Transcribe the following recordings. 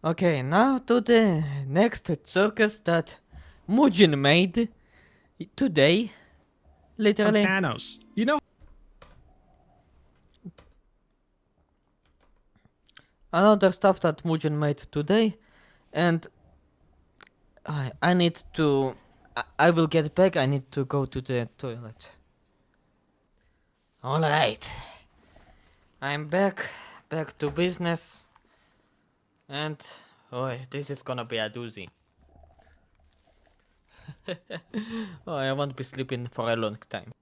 Okay, now to the next circus that Mujin made today, literally. Thanos. You know, Another stuff that Mujin made today, and I need to. I will get back. I need to go to the toilet. Alright, I'm back to business, and oh, this is gonna be a doozy. Oh, I won't be sleeping for a long time.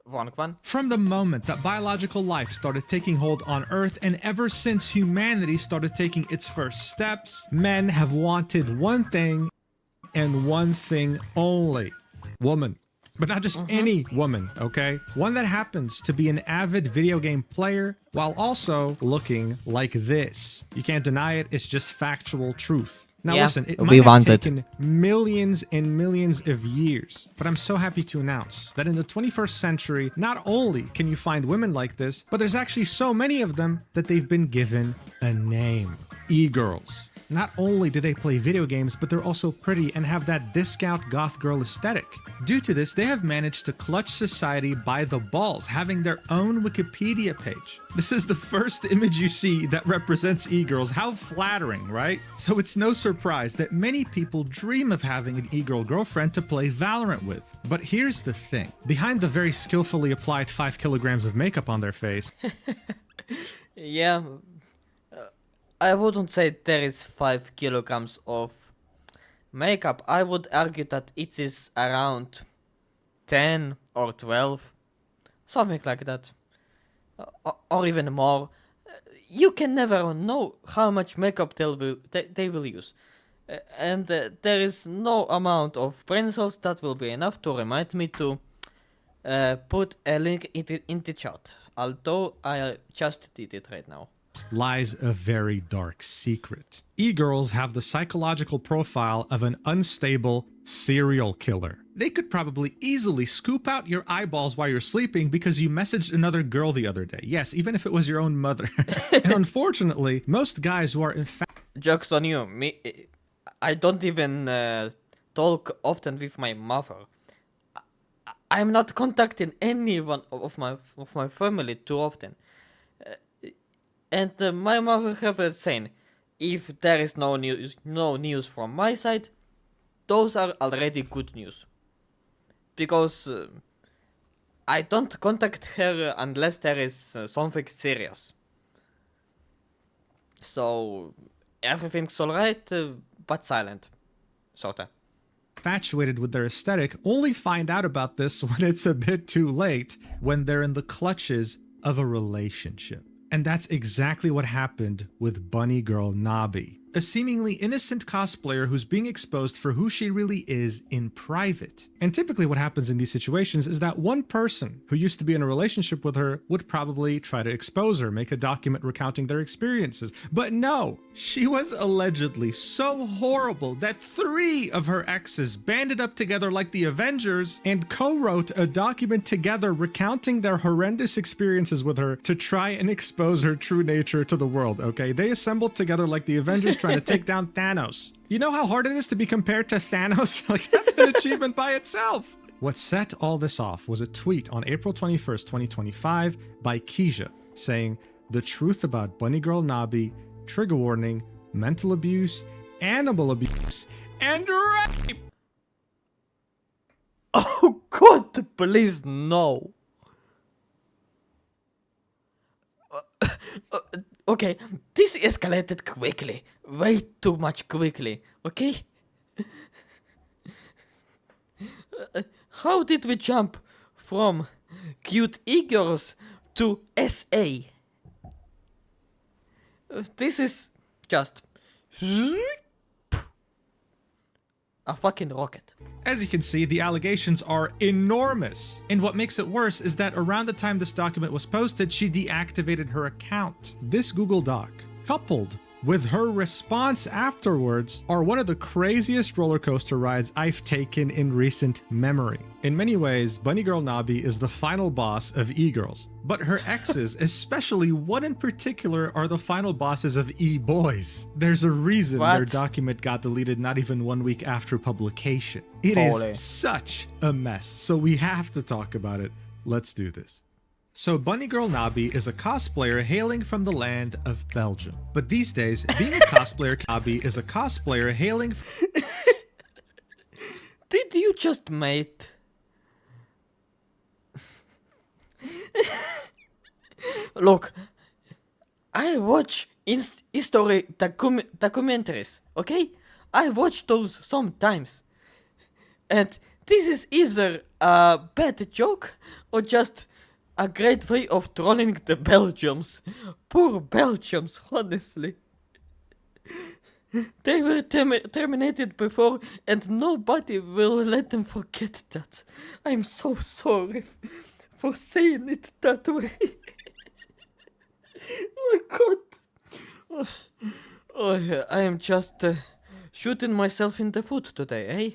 Wrong one. from the moment that biological life started taking hold on Earth and ever since humanity started taking its first steps, men have wanted one thing and one thing only: woman. But not just any woman, okay? One that happens to be an avid video game player while also looking like this. You can't deny it, it's just factual truth. Now Yeah, listen, it we might have wanted. taken millions and millions of years, but I'm so happy to announce that in the 21st century, not only can you find women like this, but there's actually so many of them that they've been given a name: e-girls. Not only do they play video games, but they're also pretty and have that discount goth girl aesthetic. Due to this, they have managed to clutch society by the balls, having their own Wikipedia page. This is the first image you see that represents e-girls. How flattering, right? So it's no surprise that many people dream of having an e-girl girlfriend to play Valorant with. But here's the thing. Behind the very skillfully applied 5 kilograms of makeup on their face, Yeah, I wouldn't say there is 5 kilograms of makeup. I would argue that it is around 10 or 12, something like that, or even more. You can never know how much makeup they will use. And there is no amount of brain cells that will be enough to remind me to put a link in the chat, although I just did it right now. lies a very dark secret. E-girls have the psychological profile of an unstable serial killer. They could probably easily scoop out your eyeballs while you're sleeping because you messaged another girl the other day. Yes, even if it was your own mother. And unfortunately, most guys who are Jokes on you. I don't even talk often with my mother. I'm not contacting anyone of my family too often. And my mother have a saying: if there is no news from my side, those are already good news. Because I don't contact her unless there is something serious. So everything's alright, but silent, sorta. infatuated with their aesthetic only find out about this when it's a bit too late, when they're in the clutches of a relationship. And that's exactly what happened with Bunny Girl Nabi, a seemingly innocent cosplayer who's being exposed for who she really is in private. And typically what happens in these situations is that one person who used to be in a relationship with her would probably try to expose her, make a document recounting their experiences. But no, she was allegedly so horrible that 3 of her exes banded up together like the Avengers and co-wrote a document together recounting their horrendous experiences with her to try and expose her true nature to the world, okay? They assembled together like the Avengers trying to take down Thanos. You know how hard it is to be compared to Thanos? Like, that's an achievement by itself. What set all this off was a tweet on April 21st, 2025 by Keisha saying, "The truth about Bunny Girl Nabi, trigger warning, mental abuse, animal abuse, and rape." Oh God, please no. Okay, this escalated quickly, way too much quickly, okay? How did we jump from cute e-girls to SA? This is just a fucking rocket. As you can see, the allegations are enormous. And what makes it worse is that around the time this document was posted, she deactivated her account. This Google Doc, coupled with her response afterwards are one of the craziest roller coaster rides I've taken in recent memory. In many ways, Bunny Girl Nabi is the final boss of e-girls, but her exes, especially one in particular, are the final bosses of e-boys. There's a reason their What? document got deleted not even 1 week after publication. It Holy. is such a mess, so we have to talk about it. Let's do this. So Bunny Girl Nabi is a cosplayer hailing from the land of Belgium. But these days, being a cosplayer, Nabi is a cosplayer hailing Did you just mate? Look, I watch history documentaries, okay? I watch those sometimes. And this is either a bad joke or just a great way of trolling the Belgians. Poor Belgians, honestly. They were terminated before, and nobody will let them forget that. I'm so sorry for saying it that way. Oh my god. Oh, yeah, I am just shooting myself in the foot today, eh?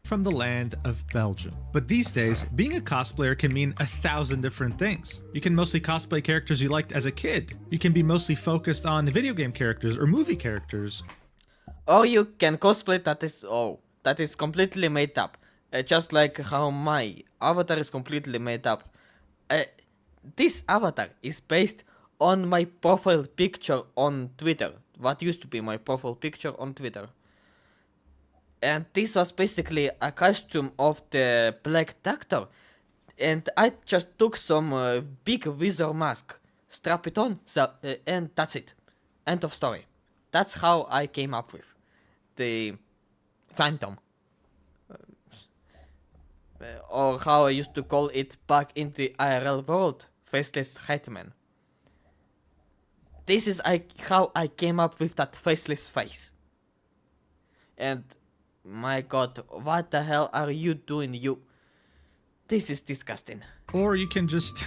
from the land of Belgium. But these days, being a cosplayer can mean 1,000 different things. You can mostly cosplay characters you liked as a kid. You can be mostly focused on video game characters or movie characters. Or you can cosplay that is completely made up. Just like how my avatar is completely made up. This avatar is based on my profile picture on Twitter. What used to be my profile picture on Twitter. And this was basically a costume of the Black Doctor. And I just took some big visor mask, strap it on, and that's it. End of story. That's how I came up with the Phantom. Or how I used to call it back in the IRL world, Faceless Hitman. This is how I came up with that faceless face. And my god, what the hell are you doing, you? This is disgusting. Or you can just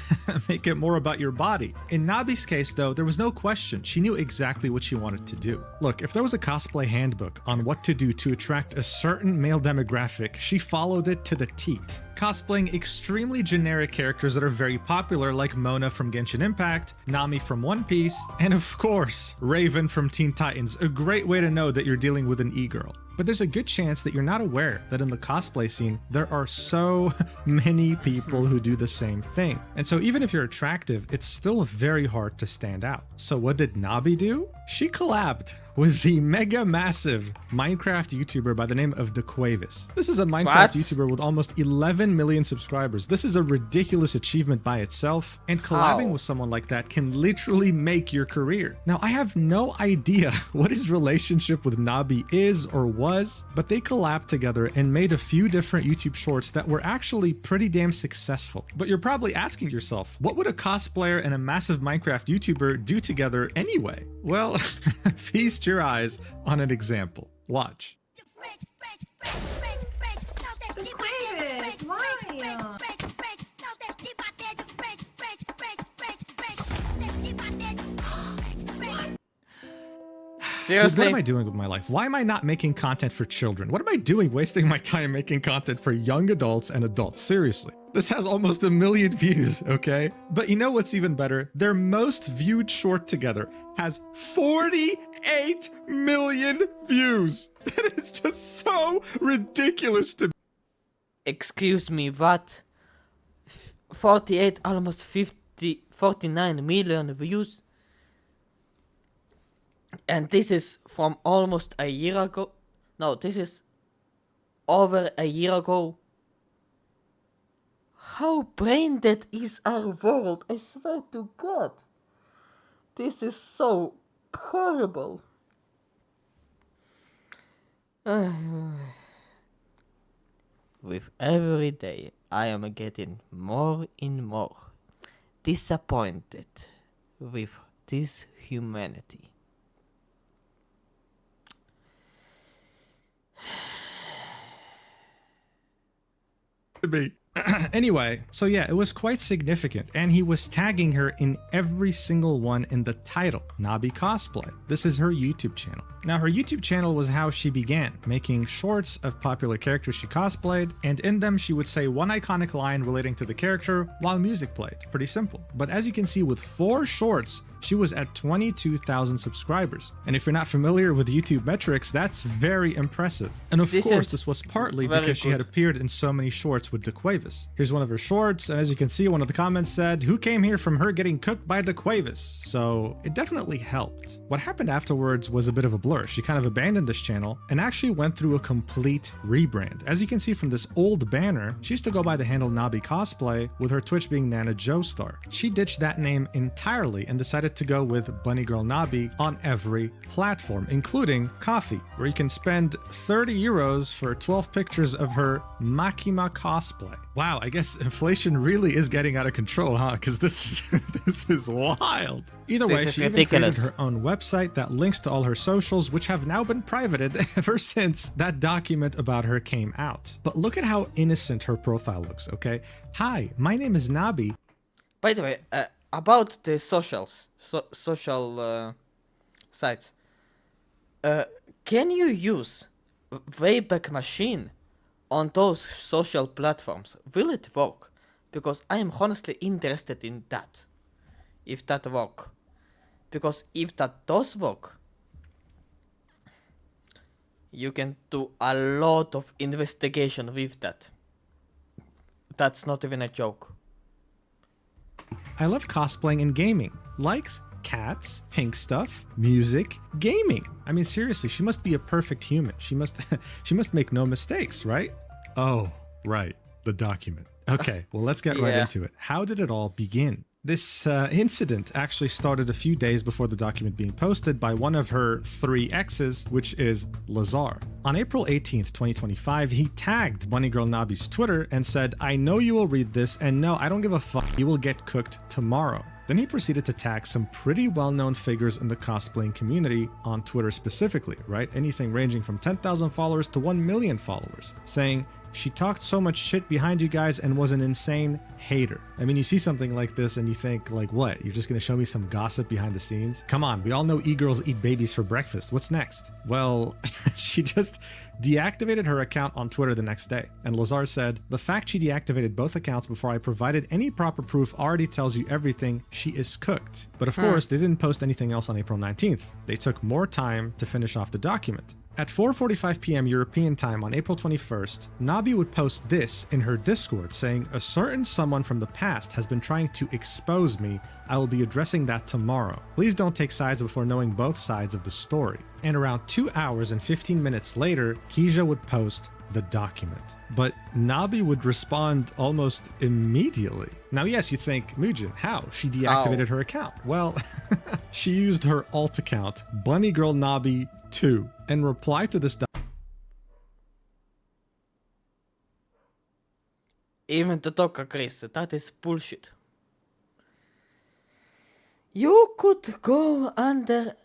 make it more about your body. In Nabi's case, though, there was no question. She knew exactly what she wanted to do. Look, if there was a cosplay handbook on what to do to attract a certain male demographic, she followed it to the teat. Cosplaying extremely generic characters that are very popular, like Mona from Genshin Impact, Nami from One Piece, and of course, Raven from Teen Titans, a great way to know that you're dealing with an e-girl. But there's a good chance that you're not aware that in the cosplay scene, there are so many people who do the same thing. And so even if you're attractive, it's still very hard to stand out. So what did Nabi do? She collabed with the mega massive Minecraft YouTuber by the name of DeQuavis. This is a Minecraft YouTuber with almost 11 million subscribers. This is a ridiculous achievement by itself, and collabing with someone like that can literally make your career. Now, I have no idea what his relationship with Nabi is or was, but they collabed together and made a few different YouTube shorts that were actually pretty damn successful. But you're probably asking yourself, what would a cosplayer and a massive Minecraft YouTuber do together anyway? Well, feast your eyes on an example. Watch. Seriously? Dude, what am I doing with my life? Why am I not making content for children? What am I doing wasting my time making content for young adults and adults? Seriously. This has almost 1 million views, okay? But you know what's even better? Their most viewed short together has 48 million views. That is just so ridiculous to me. Excuse me, what? 48, almost 50, 49 million views? And this is from almost a year ago. No, this is over a year ago. How brain dead is our world? I swear to God. This is so horrible. With every day, I am getting more and more disappointed with this humanity. To me. Anyway, so yeah, it was quite significant, and he was tagging her in every single one in the title, Nabi Cosplay. This is her YouTube channel. Now, her YouTube channel was how she began, making shorts of popular characters she cosplayed, and in them she would say one iconic line relating to the character while music played. Pretty simple. But as you can see, with 4 shorts, she was at 22,000 subscribers. And if you're not familiar with YouTube metrics, that's very impressive. And of course, this was partly because she had appeared in so many shorts with DeQuavis. Here's one of her shorts, and as you can see, one of the comments said, "Who came here from her getting cooked by DeQuavis?" So it definitely helped. What happened afterwards was a bit of a blur. She kind of abandoned this channel and actually went through a complete rebrand. As you can see from this old banner, she used to go by the handle Nabi Cosplay, with her Twitch being Nana Joestar. She ditched that name entirely and decided to go with Bunny Girl Nabi on every platform, including Coffee, where you can spend 30 euros for 12 pictures of her Makima cosplay. Wow, I guess inflation really is getting out of control, huh? Because this is wild. Either way, she even created her own website that links to all her socials, which have now been privated ever since that document about her came out. But look at how innocent her profile looks, okay? Hi, my name is Nabi. By the way, about the social sites, can you use Wayback Machine on those social platforms? Will it work? Because I am honestly interested in that. If that work. Because if that does work, you can do a lot of investigation with that. That's not even a joke. I love cosplaying and gaming. Likes, cats, pink stuff, music, gaming. I mean, seriously, she must be a perfect human. She must make no mistakes, right? Oh, right. The document. Okay, well, let's get right into it. How did it all begin? This incident actually started a few days before the document being posted by one of her 3 exes, which is Lazar. On April 18th, 2025, he tagged Bunny Girl Nabi's Twitter and said, "I know you will read this, and no, I don't give a fuck. You will get cooked tomorrow." Then he proceeded to tag some pretty well-known figures in the cosplaying community on Twitter specifically, right? Anything ranging from 10,000 followers to 1 million followers, saying, "She talked so much shit behind you guys and was an insane hater." I mean, you see something like this and you think, like, what? You're just gonna show me some gossip behind the scenes? Come on, we all know e-girls eat babies for breakfast. What's next? Well, she just deactivated her account on Twitter the next day. And Lazar said, "The fact she deactivated both accounts before I provided any proper proof already tells you everything. She is cooked." But of course, they didn't post anything else on April 19th. They took more time to finish off the document. At 4:45 p.m. European time on April 21st, Nabi would post this in her Discord saying, "A certain someone from the past has been trying to expose me. I will be addressing that tomorrow. Please don't take sides before knowing both sides of the story." And around 2 hours and 15 minutes later, Keisha would post the document. But Nabi would respond almost immediately. Now, yes, you think, Mujin, how? She deactivated her account. Well, she used her alt account, Bunny Girl Nabi 2, and replied to this Even to talk, Chris, that is bullshit. You could go under...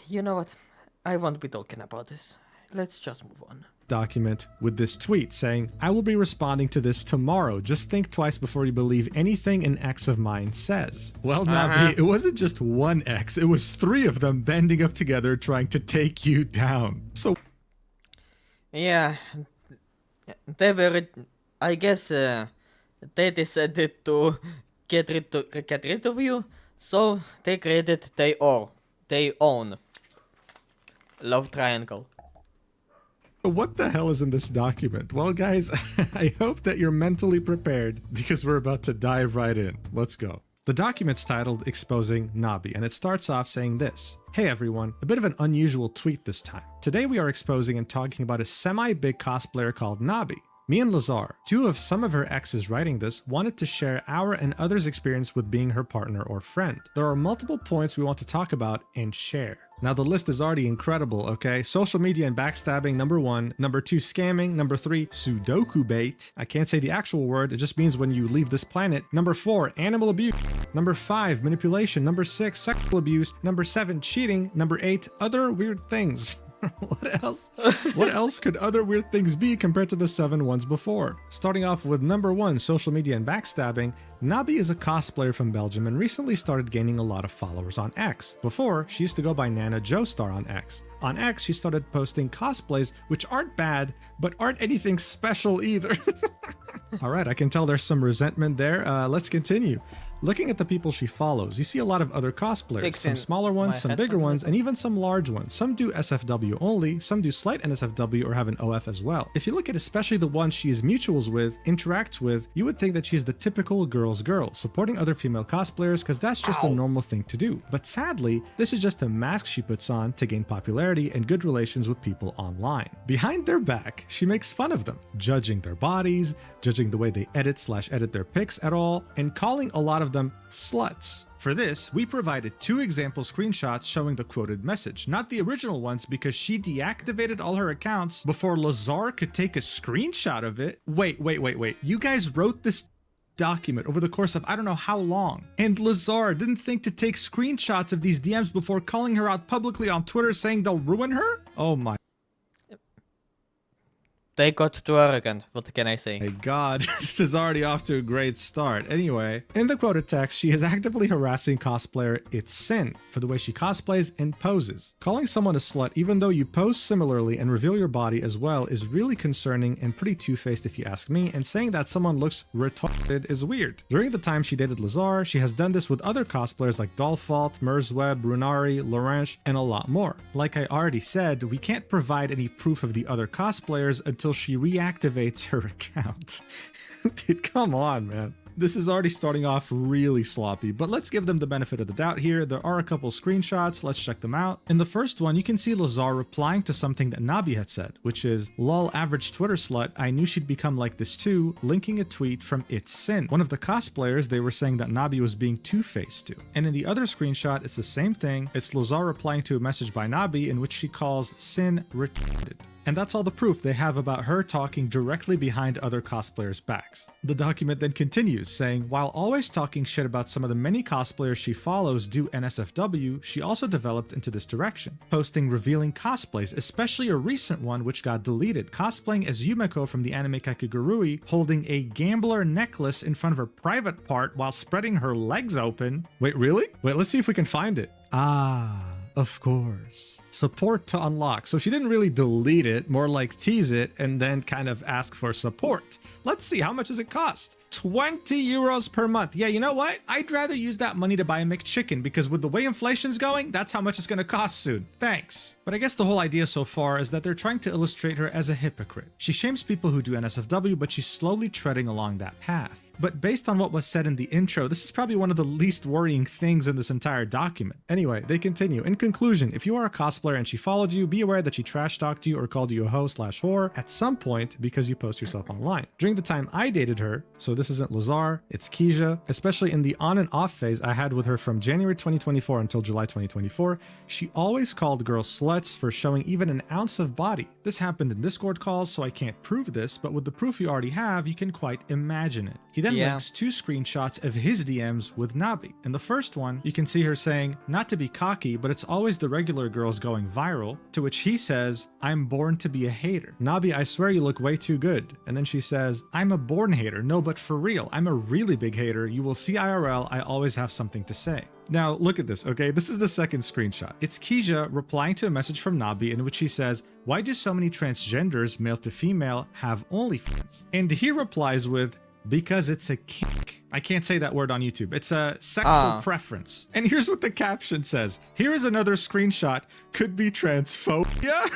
You know what? I won't be talking about this. Let's just move on. Document with this tweet saying, "I will be responding to this tomorrow. Just think twice before you believe anything an ex of mine says." Well, Nabi, it wasn't just one ex, it was 3 of them banding up together trying to take you down. So yeah, they were, I guess, they decided to get rid of you, so they created their own love triangle. what the hell is in this document? Well, guys, I hope that you're mentally prepared because we're about to dive right in. Let's go. The document's titled Exposing Nabi, and it starts off saying this. "Hey everyone, a bit of an unusual tweet this time. Today we are exposing and talking about a semi-big cosplayer called Nabi. Me and Lazar, 2 of some of her exes writing this, wanted to share our and others' experience with being her partner or friend. There are multiple points we want to talk about and share." Now the list is already incredible, okay? Social media and backstabbing, number 1. Number 2, scamming. Number 3, Sudoku bait. I can't say the actual word, it just means when you leave this planet. Number 4, animal abuse. Number 5, manipulation. Number 6, sexual abuse. Number 7, cheating. Number 8, other weird things. What else? What else could other weird things be compared to the 7 ones before? Starting off with number 1, social media and backstabbing, Nabi is a cosplayer from Belgium and recently started gaining a lot of followers on X. Before, she used to go by Nana Joestar on X. On X, she started posting cosplays, which aren't bad, but aren't anything special either. Alright, I can tell there's some resentment there. Let's continue. Looking at the people she follows, you see a lot of other cosplayers, some smaller ones, some bigger ones, and even some large ones. Some do SFW only, some do slight NSFW or have an OF as well. If you look at especially the ones she is mutuals with, interacts with, you would think that she's the typical girl's girl, supporting other female cosplayers because that's just a normal thing to do. But sadly, this is just a mask she puts on to gain popularity and good relations with people online. Behind their back, she makes fun of them, judging their bodies, judging the way they edit their pics at all, and calling a lot of them sluts. For this, we provided 2 example screenshots showing the quoted message, not the original ones because she deactivated all her accounts before Lazar could take a screenshot of it. Wait. You guys wrote this document over the course of I don't know how long, and Lazar didn't think to take screenshots of these DMs before calling her out publicly on Twitter saying they'll ruin her? Oh my. They got too arrogant, what can I say? Hey God, this is already off to a great start. Anyway, in the quoted text, she is actively harassing cosplayer It's Sin for the way she cosplays and poses. Calling someone a slut even though you pose similarly and reveal your body as well is really concerning and pretty two-faced if you ask me, and saying that someone looks retarded is weird. During the time she dated Lazar, she has done this with other cosplayers like Dolfault, Merzweb, Brunari, Laurent, and a lot more. Like I already said, we can't provide any proof of the other cosplayers until she reactivates her account. Dude, come on, man. This is already starting off really sloppy, but let's give them the benefit of the doubt here. There are a couple screenshots, let's check them out. In the first one, you can see Lazar replying to something that Nabi had said, which is, lol average Twitter slut, I knew she'd become like this too, linking a tweet from It's Sin. One of the cosplayers they were saying that Nabi was being two-faced to. And in the other screenshot, it's the same thing. It's Lazar replying to a message by Nabi in which she calls Sin retarded. And that's all the proof they have about her talking directly behind other cosplayers' backs. The document then continues, saying, while always talking shit about some of the many cosplayers she follows do NSFW, she also developed into this direction, posting revealing cosplays, especially a recent one which got deleted, cosplaying as Yumeko from the anime Kakegurui, holding a gambler necklace in front of her private part while spreading her legs open. Wait, really? Wait, let's see if we can find it. Of course. Support to unlock. So she didn't really delete it, more like tease it and then kind of ask for support. Let's see, how much does it cost? 20 euros per month. Yeah, you know what? I'd rather use that money to buy a McChicken because with the way inflation's going, that's how much it's going to cost soon. Thanks. But I guess the whole idea so far is that they're trying to illustrate her as a hypocrite. She shames people who do NSFW, but she's slowly treading along that path. But based on what was said in the intro, this is probably one of the least worrying things in this entire document. Anyway, they continue. In conclusion, if you are a cosplayer and she followed you, be aware that she trash talked you or called you a hoe/whore at some point because you post yourself online. During the time I dated her, so this isn't Lazar, it's Keisha, especially in the on and off phase I had with her from January 2024 until July 2024, she always called girls sluts for showing even an ounce of body. This happened in Discord calls, so I can't prove this, but with the proof you already have, you can quite imagine it. He then links 2 screenshots of his DMs with Nabi. In the first one, you can see her saying, not to be cocky, but it's always the regular girls going viral, to which he says, I'm born to be a hater. Nabi, I swear you look way too good. And then she says, I'm a born hater. No, but for real, I'm a really big hater. You will see IRL, I always have something to say. Now, look at this, okay? This is the second screenshot. It's Keisha replying to a message from Nabi in which he says, why do so many transgenders, male to female, have OnlyFans? And he replies with, because it's a kink. I can't say that word on YouTube. It's a sexual preference. And here's what the caption says. Here is another screenshot. Could be transphobia.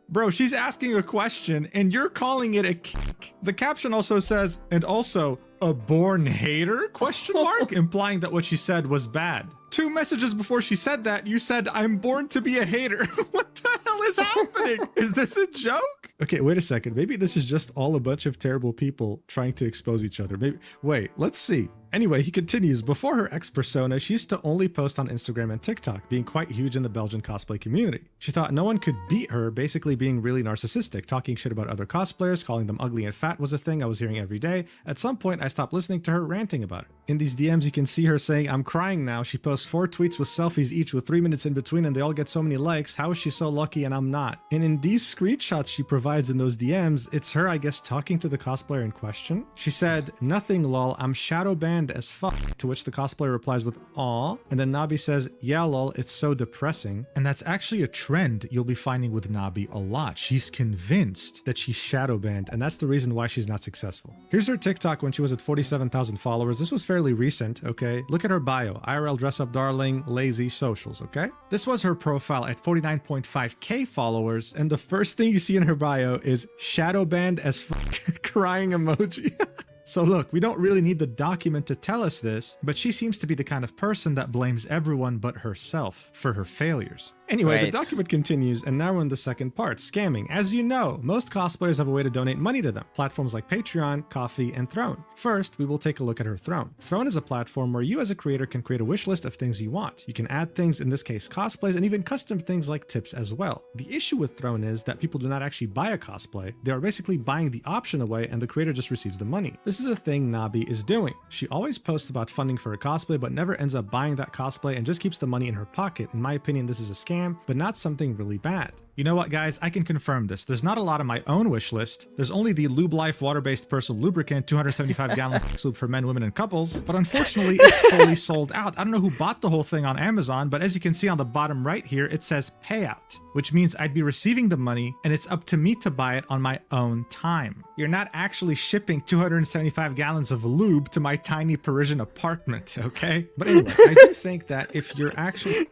Bro, she's asking a question and you're calling it a kink. The caption also says, and also a born hater? Question mark? Implying that what she said was bad. 2 messages before she said that, you said, I'm born to be a hater. What the hell is happening? Is this a joke? Okay, wait a second. Maybe this is just all a bunch of terrible people trying to expose each other. Maybe. Wait, let's see. Anyway, he continues, before her ex-persona, she used to only post on Instagram and TikTok, being quite huge in the Belgian cosplay community. She thought no one could beat her, basically being really narcissistic, talking shit about other cosplayers, calling them ugly and fat was a thing I was hearing every day. At some point, I stopped listening to her ranting about it. In these DMs, you can see her saying, I'm crying now. She posts 4 tweets with selfies each with 3 minutes in between and they all get so many likes. How is she so lucky and I'm not? And in these screenshots she provides in those DMs, it's her, I guess, talking to the cosplayer in question. She said, nothing lol, I'm shadow banned as fuck, to which the cosplayer replies with aw, and then Nabi says, yeah lol, it's so depressing. And that's actually a trend you'll be finding with Nabi a lot. She's convinced that she's shadow banned, and that's the reason why she's not successful. Here's her TikTok when she was at 47,000 followers. This was fairly recent, okay? Look at her bio, IRL dress up darling, lazy, socials, okay? This was her profile at 49.5k followers, and the first thing you see in her bio is shadow banned as fuck crying emoji. So look, we don't really need the document to tell us this, but she seems to be the kind of person that blames everyone but herself for her failures. Anyway, the document continues, and now we're in the second part, scamming. As you know, most cosplayers have a way to donate money to them. Platforms like Patreon, Ko-fi, and Throne. First, we will take a look at her Throne. Throne is a platform where you as a creator can create a wish list of things you want. You can add things, in this case cosplays, and even custom things like tips as well. The issue with Throne is that people do not actually buy a cosplay. They are basically buying the option away, and the creator just receives the money. This is a thing Nabi is doing. She always posts about funding for a cosplay, but never ends up buying that cosplay and just keeps the money in her pocket. In my opinion, this is a scam, but not something really bad. You know what, guys? I can confirm this. There's not a lot on my own wish list. There's only the Lube Life water-based personal lubricant, 275 gallons lube for men, women, and couples. But unfortunately, it's fully sold out. I don't know who bought the whole thing on Amazon, but as you can see on the bottom right here, it says payout, which means I'd be receiving the money and it's up to me to buy it on my own time. You're not actually shipping 275 gallons of lube to my tiny Parisian apartment, okay? But anyway, I do think that if you're actually...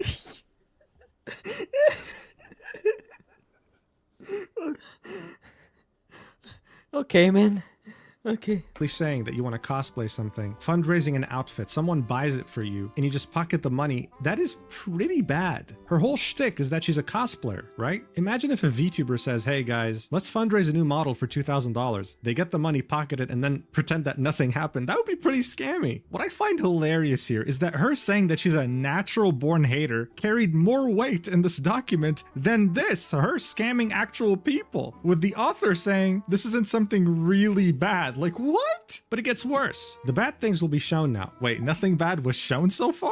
Okay, man. Okay. Saying that you want to cosplay something, fundraising an outfit, someone buys it for you, and you just pocket the money, that is pretty bad. Her whole shtick is that she's a cosplayer, right? Imagine if a VTuber says, hey guys, let's fundraise a new model for $2,000. They get the money, pocket it, and then pretend that nothing happened. That would be pretty scammy. What I find hilarious here is that her saying that she's a natural born hater carried more weight in this document than this, her scamming actual people, with the author saying this isn't something really bad. Like, what? But it gets worse. The bad things will be shown now. Wait, nothing bad was shown so far?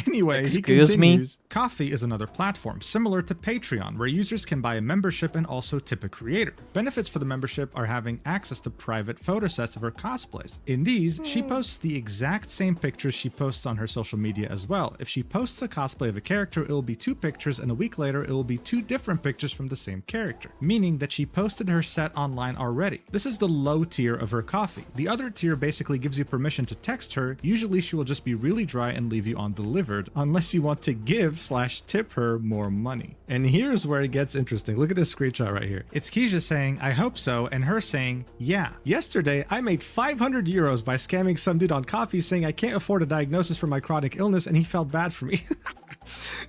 Anyway, he continues. Ko-fi is another platform similar to Patreon where users can buy a membership and also tip a creator. Benefits for the membership are having access to private photo sets of her cosplays. In these, she posts the exact same pictures she posts on her social media as well. If she posts a cosplay of a character, it will be 2 pictures, and a week later, it will be 2 different pictures from the same character, meaning that she posted her set online already. This is the low tier of her Ko-fi. The other tier basically gives you permission to text her. Usually she will just be really dry and leave you undelivered, unless you want to give/tip her more money. And here's where it gets interesting. Look at this screenshot right here. It's Keisha saying, I hope so, and her saying, yeah. Yesterday, I made 500 euros by scamming some dude on Ko-fi saying I can't afford a diagnosis for my chronic illness and he felt bad for me.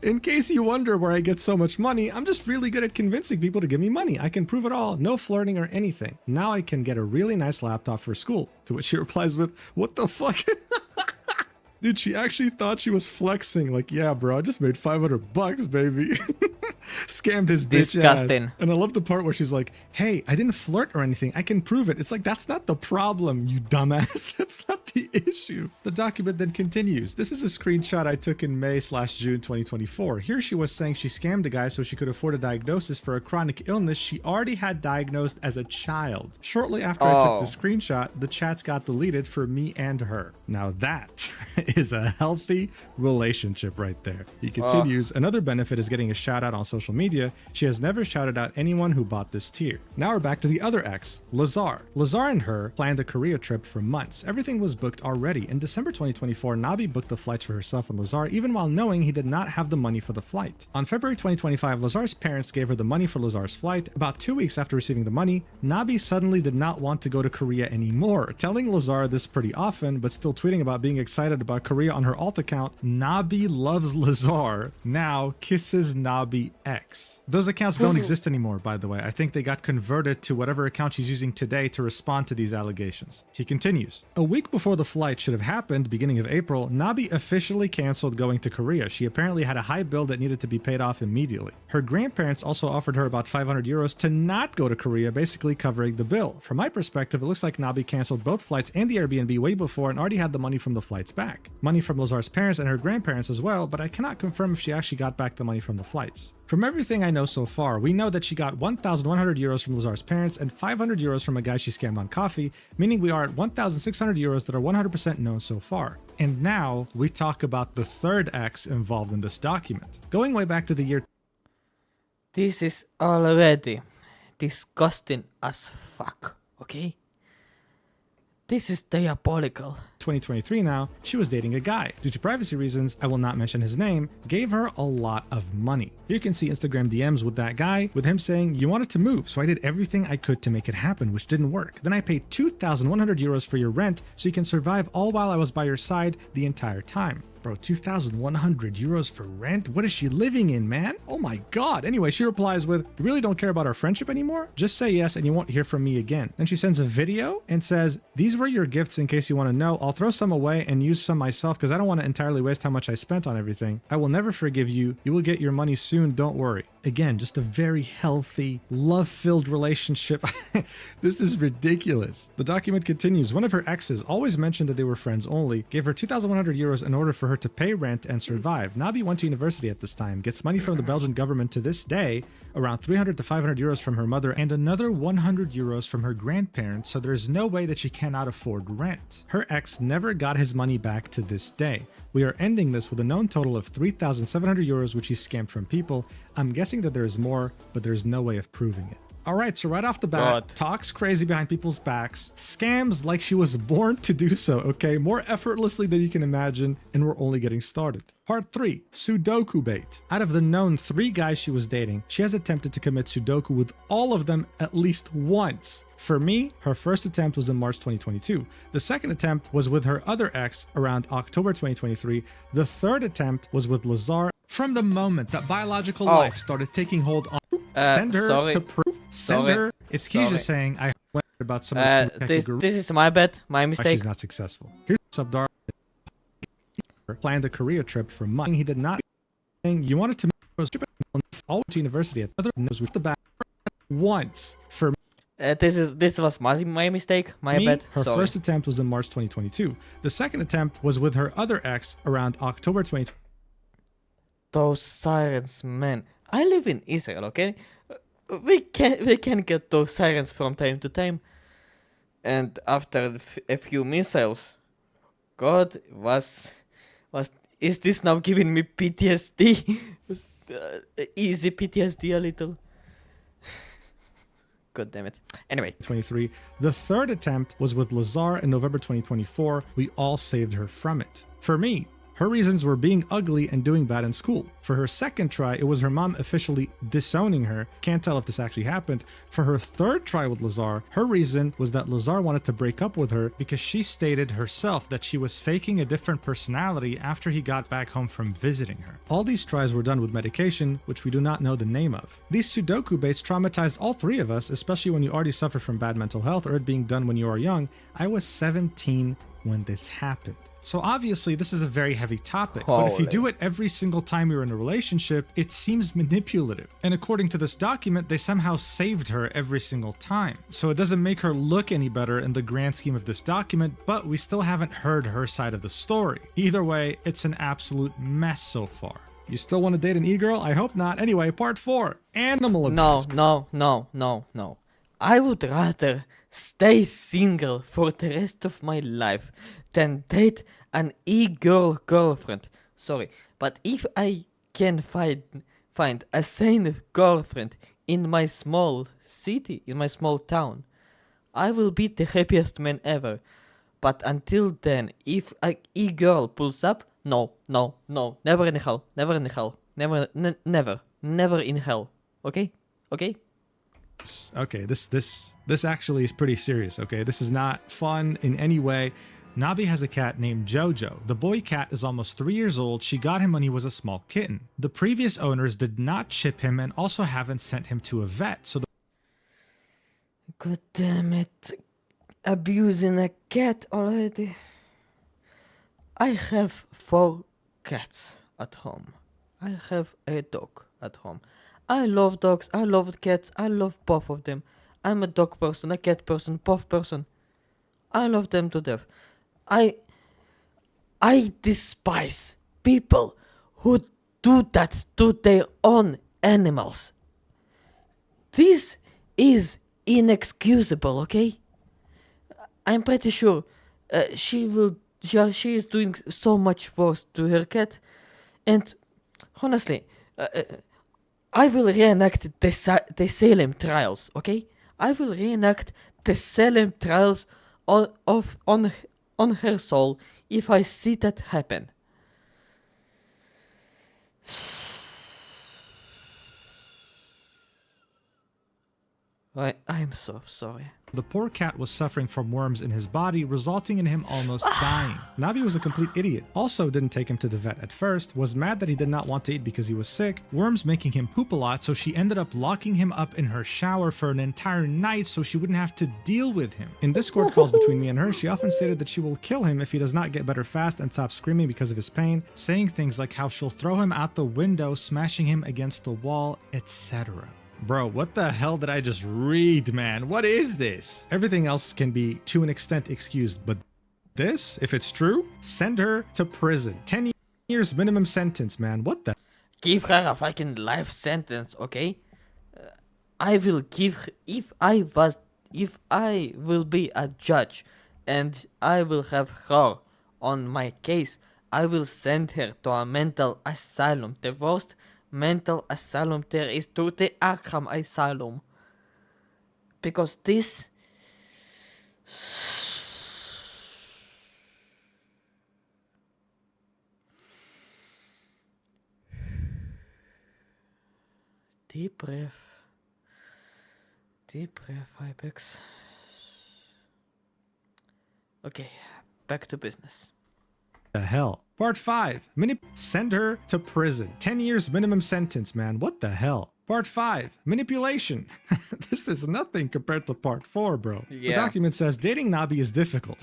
In case you wonder where I get so much money, I'm just really good at convincing people to give me money. I can prove it all. No flirting or anything. Now I can get a really nice laptop for school. To which she replies with, what the fuck? Dude, she actually thought she was flexing. Like, yeah, bro, I just made 500 bucks, baby. Scammed his bitch Disgusting. ass. And I love the part where she's like, hey, I didn't flirt or anything. I can prove it. It's like, that's not the problem, you dumbass. That's not the issue. The document then continues. This is a screenshot I took in May/June 2024. Here she was saying she scammed a guy so she could afford a diagnosis for a chronic illness she already had diagnosed as a child. Shortly after I took the screenshot, the chats got deleted for me and her. Now that is a healthy relationship right there. He continues, another benefit is getting a shout out on social media. She has never shouted out anyone who bought this tier. Now we're back to the other ex, Lazar. Lazar and her planned a Korea trip for months. Everything was booked already. In December 2024, Nabi booked the flights for herself and Lazar, even while knowing he did not have the money for the flight. On February 2025, Lazar's parents gave her the money for Lazar's flight. About 2 weeks after receiving the money, Nabi suddenly did not want to go to Korea anymore, telling Lazar this pretty often, but still tweeting about being excited about Korea on her alt account. Nabi loves Lazar, now kisses Nabi X. Those accounts don't exist anymore, by the way. I think they got converted to whatever account she's using today to respond to these allegations. He continues. A week before the flight should have happened, beginning of April, Nabi officially canceled going to Korea. She apparently had a high bill that needed to be paid off immediately. Her grandparents also offered her about 500 euros to not go to Korea, basically covering the bill. From my perspective, it looks like Nabi canceled both flights and the Airbnb way before and already had the money from the flights back. Money from Lazar's parents and her grandparents as well, but I cannot confirm if she actually got back the money from the flights. From everything I know so far, we know that she got 1,100 euros from Lazar's parents and 500 euros from a guy she scammed on coffee, meaning we are at 1,600 euros that are 100% known so far. And now we talk about the third ex involved in this document. Going way back to the year... This is already disgusting as fuck, okay? This is diabolical. 2023 now, she was dating a guy. Due to privacy reasons, I will not mention his name, gave her a lot of money. You can see Instagram DMs with that guy, with him saying, you wanted to move, so I did everything I could to make it happen, which didn't work. Then I paid 2,100 euros for your rent, so you can survive all while I was by your side the entire time. Bro, 2,100 euros for rent? What is she living in, man? Oh my god. Anyway, she replies with, you really don't care about our friendship anymore? Just say yes and you won't hear from me again. Then she sends a video and says, these were your gifts in case you want to know. I'll throw some away and use some myself because I don't want to entirely waste how much I spent on everything. I will never forgive you. You will get your money soon, don't worry. Again, just a very healthy, love-filled relationship. This is ridiculous. The document continues. One of her exes always mentioned that they were friends only, gave her 2,100 euros in order for her to pay rent and survive. Nabi went to university at this time, gets money from the Belgian government to this day, around 300 to 500 euros from her mother, and another 100 euros from her grandparents, so there's no way that she cannot afford rent. Her ex never got his money back to this day. We are ending this with a known total of 3,700 euros, which he scammed from people. I'm guessing that there is more, but there's no way of proving it. All right, so right off the bat, talks crazy behind people's backs, scams like she was born to do so, okay? More effortlessly than you can imagine, and we're only getting started. Part 3, Sudoku bait. Out of the known 3 guys she was dating, she has attempted to commit Sudoku with all of them at least once. For me, her first attempt was in March 2022. The second attempt was with her other ex around October 2023. The third attempt was with Lazar. From the moment that biological life started taking hold on, send her to prove. Send her. It's Keisha saying, I went about some this is my bad, my mistake. She's not successful. Here's Subdar planned a Korea trip for months. He did not. You wanted to all to university at other knows with the back once for this was my mistake, my bad. Her first attempt was in March 2022. The second attempt was with her other ex around October 2020. Those sirens, man. I live in Israel, okay? We can get those sirens from time to time, and after a few missiles, God is this now giving me PTSD? Easy PTSD a little. God damn it. Anyway. 23. The third attempt was with Lazar in November 2024. We all saved her from it. For me, her reasons were being ugly and doing bad in school. For her second try, it was her mom officially disowning her. Can't tell if this actually happened. For her third try with Lazar, her reason was that Lazar wanted to break up with her because she stated herself that she was faking a different personality after he got back home from visiting her. All these tries were done with medication, which we do not know the name of. These Sudoku baits traumatized all 3 of us, especially when you already suffer from bad mental health or it being done when you are young. I was 17 when this happened. So obviously this is a very heavy topic, but if you do it every single time you're in a relationship, it seems manipulative. And according to this document, they somehow saved her every single time. So it doesn't make her look any better in the grand scheme of this document, but we still haven't heard her side of the story. Either way, it's an absolute mess so far. You still want to date an e-girl? I hope not. Anyway, part 4, animal abuse. No. I would rather stay single for the rest of my life than date an e-girl girlfriend. Sorry, but if I can find a sane girlfriend in my small city, in my small town, I will be the happiest man ever. But until then, if a e-girl pulls up, no, never in hell, never in hell, never in hell. Okay? Okay, this actually is pretty serious, okay? This is not fun in any way. Nabi has a cat named Jojo. The boy cat is almost 3 years old. She got him when he was a small kitten. The previous owners did not chip him and also haven't sent him to a vet, so God damn it. Abusing a cat already. I have 4 cats at home. I have a dog at home. I love dogs, I love cats, I love both of them. I'm a dog person, a cat person, both person. I love them to death. I despise people who do that to their own animals. This is inexcusable, okay? I'm pretty sure she is doing so much worse to her cat, and honestly, I will reenact the Salem trials, okay? I will reenact the Salem trials on her soul if I see that happen. I'm so sorry. the poor cat was suffering from worms in his body, resulting in him almost dying. Nabi was a complete idiot. Also didn't take him to the vet at first, was mad that he did not want to eat because he was sick, worms making him poop a lot, so she ended up locking him up in her shower for an entire night so she wouldn't have to deal with him. In Discord calls between me and her, she often stated that she will kill him if he does not get better fast and stop screaming because of his pain, saying things like how she'll throw him out the window, smashing him against the wall, etc. Bro, what the hell did I just read, man? What is this? Everything else can be, to an extent, excused, but this, if it's true, send her to prison. 10 years minimum sentence, man. What the? Give her a fucking life sentence, okay? I will give, if I will be a judge and I will have her on my case, I will send her to a mental asylum. The worst mental asylum there is, to the Arkham Asylum. Because this... Deep breath. Deep breath, Ibex. Okay, back to business. The hell? Part 5. Send her to prison. 10 years minimum sentence, man. What the hell? Part 5. Manipulation. This is nothing compared to part 4, bro. Yeah. The document says dating Nabi is difficult.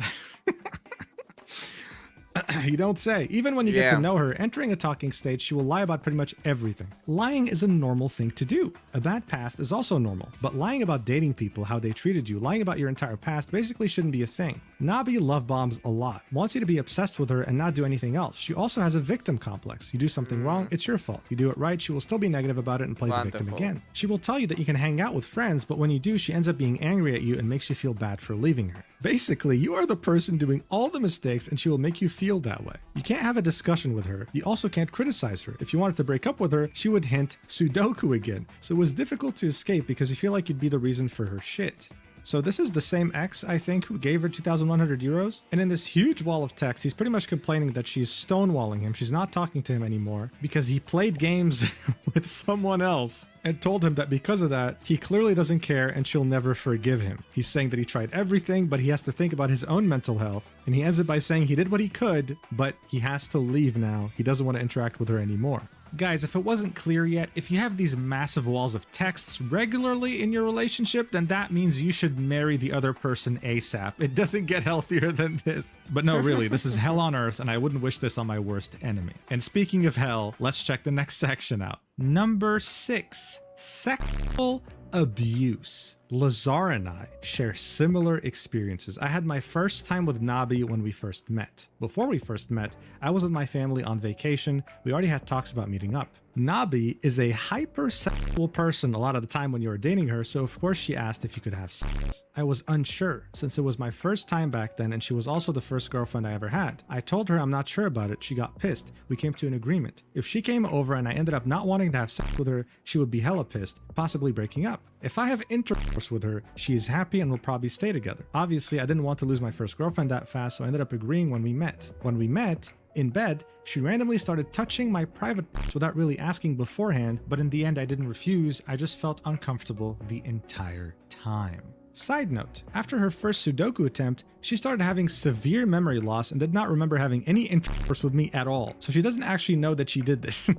You don't say. Even when you get to know her, entering a talking stage, she will lie about pretty much everything. Lying is a normal thing to do. A bad past is also normal. But lying about dating people, how they treated you, lying about your entire past basically shouldn't be a thing. Nabi love bombs a lot, wants you to be obsessed with her and not do anything else. She also has a victim complex. You do something wrong, it's your fault. You do it right, she will still be negative about it and play the victim again. She will tell you that you can hang out with friends, but when you do, she ends up being angry at you and makes you feel bad for leaving her. Basically, you are the person doing all the mistakes and she will make you feel that way. You can't have a discussion with her. You also can't criticize her. If you wanted to break up with her, she would hint Sudoku again. So it was difficult to escape because you feel like you'd be the reason for her shit. So this is the same ex, I think, who gave her 2,100 euros. And in this huge wall of text, he's pretty much complaining that she's stonewalling him. She's not talking to him anymore because he played games with someone else and told him that because of that, he clearly doesn't care and she'll never forgive him. He's saying that he tried everything, but he has to think about his own mental health. And he ends it by saying he did what he could, but he has to leave now. He doesn't want to interact with her anymore. Guys, if it wasn't clear yet, if you have these massive walls of texts regularly in your relationship, then that means you should marry the other person ASAP. It doesn't get healthier than this. But no, really, this is hell on earth, and I wouldn't wish this on my worst enemy. And speaking of hell, let's check the next section out. Number 6. Sexual abuse. Lazar and I share similar experiences. I had my first time with Nabi when we first met. Before we first met, I was with my family on vacation. We already had talks about meeting up. Nabi is a hypersexual person a lot of the time when you were dating her, so of course she asked if you could have sex. I was unsure, since it was my first time back then and she was also the first girlfriend I ever had. I told her I'm not sure about it. She got pissed. We came to an agreement. If she came over and I ended up not wanting to have sex with her, she would be hella pissed, possibly breaking up. If I have intercourse with her, she is happy and will probably stay together. Obviously, I didn't want to lose my first girlfriend that fast, so I ended up agreeing when we met. When we met, in bed, she randomly started touching my private parts without really asking beforehand, but in the end I didn't refuse, I just felt uncomfortable the entire time. Side note, after her first Sudoku attempt, she started having severe memory loss and did not remember having any intercourse with me at all. So she doesn't actually know that she did this.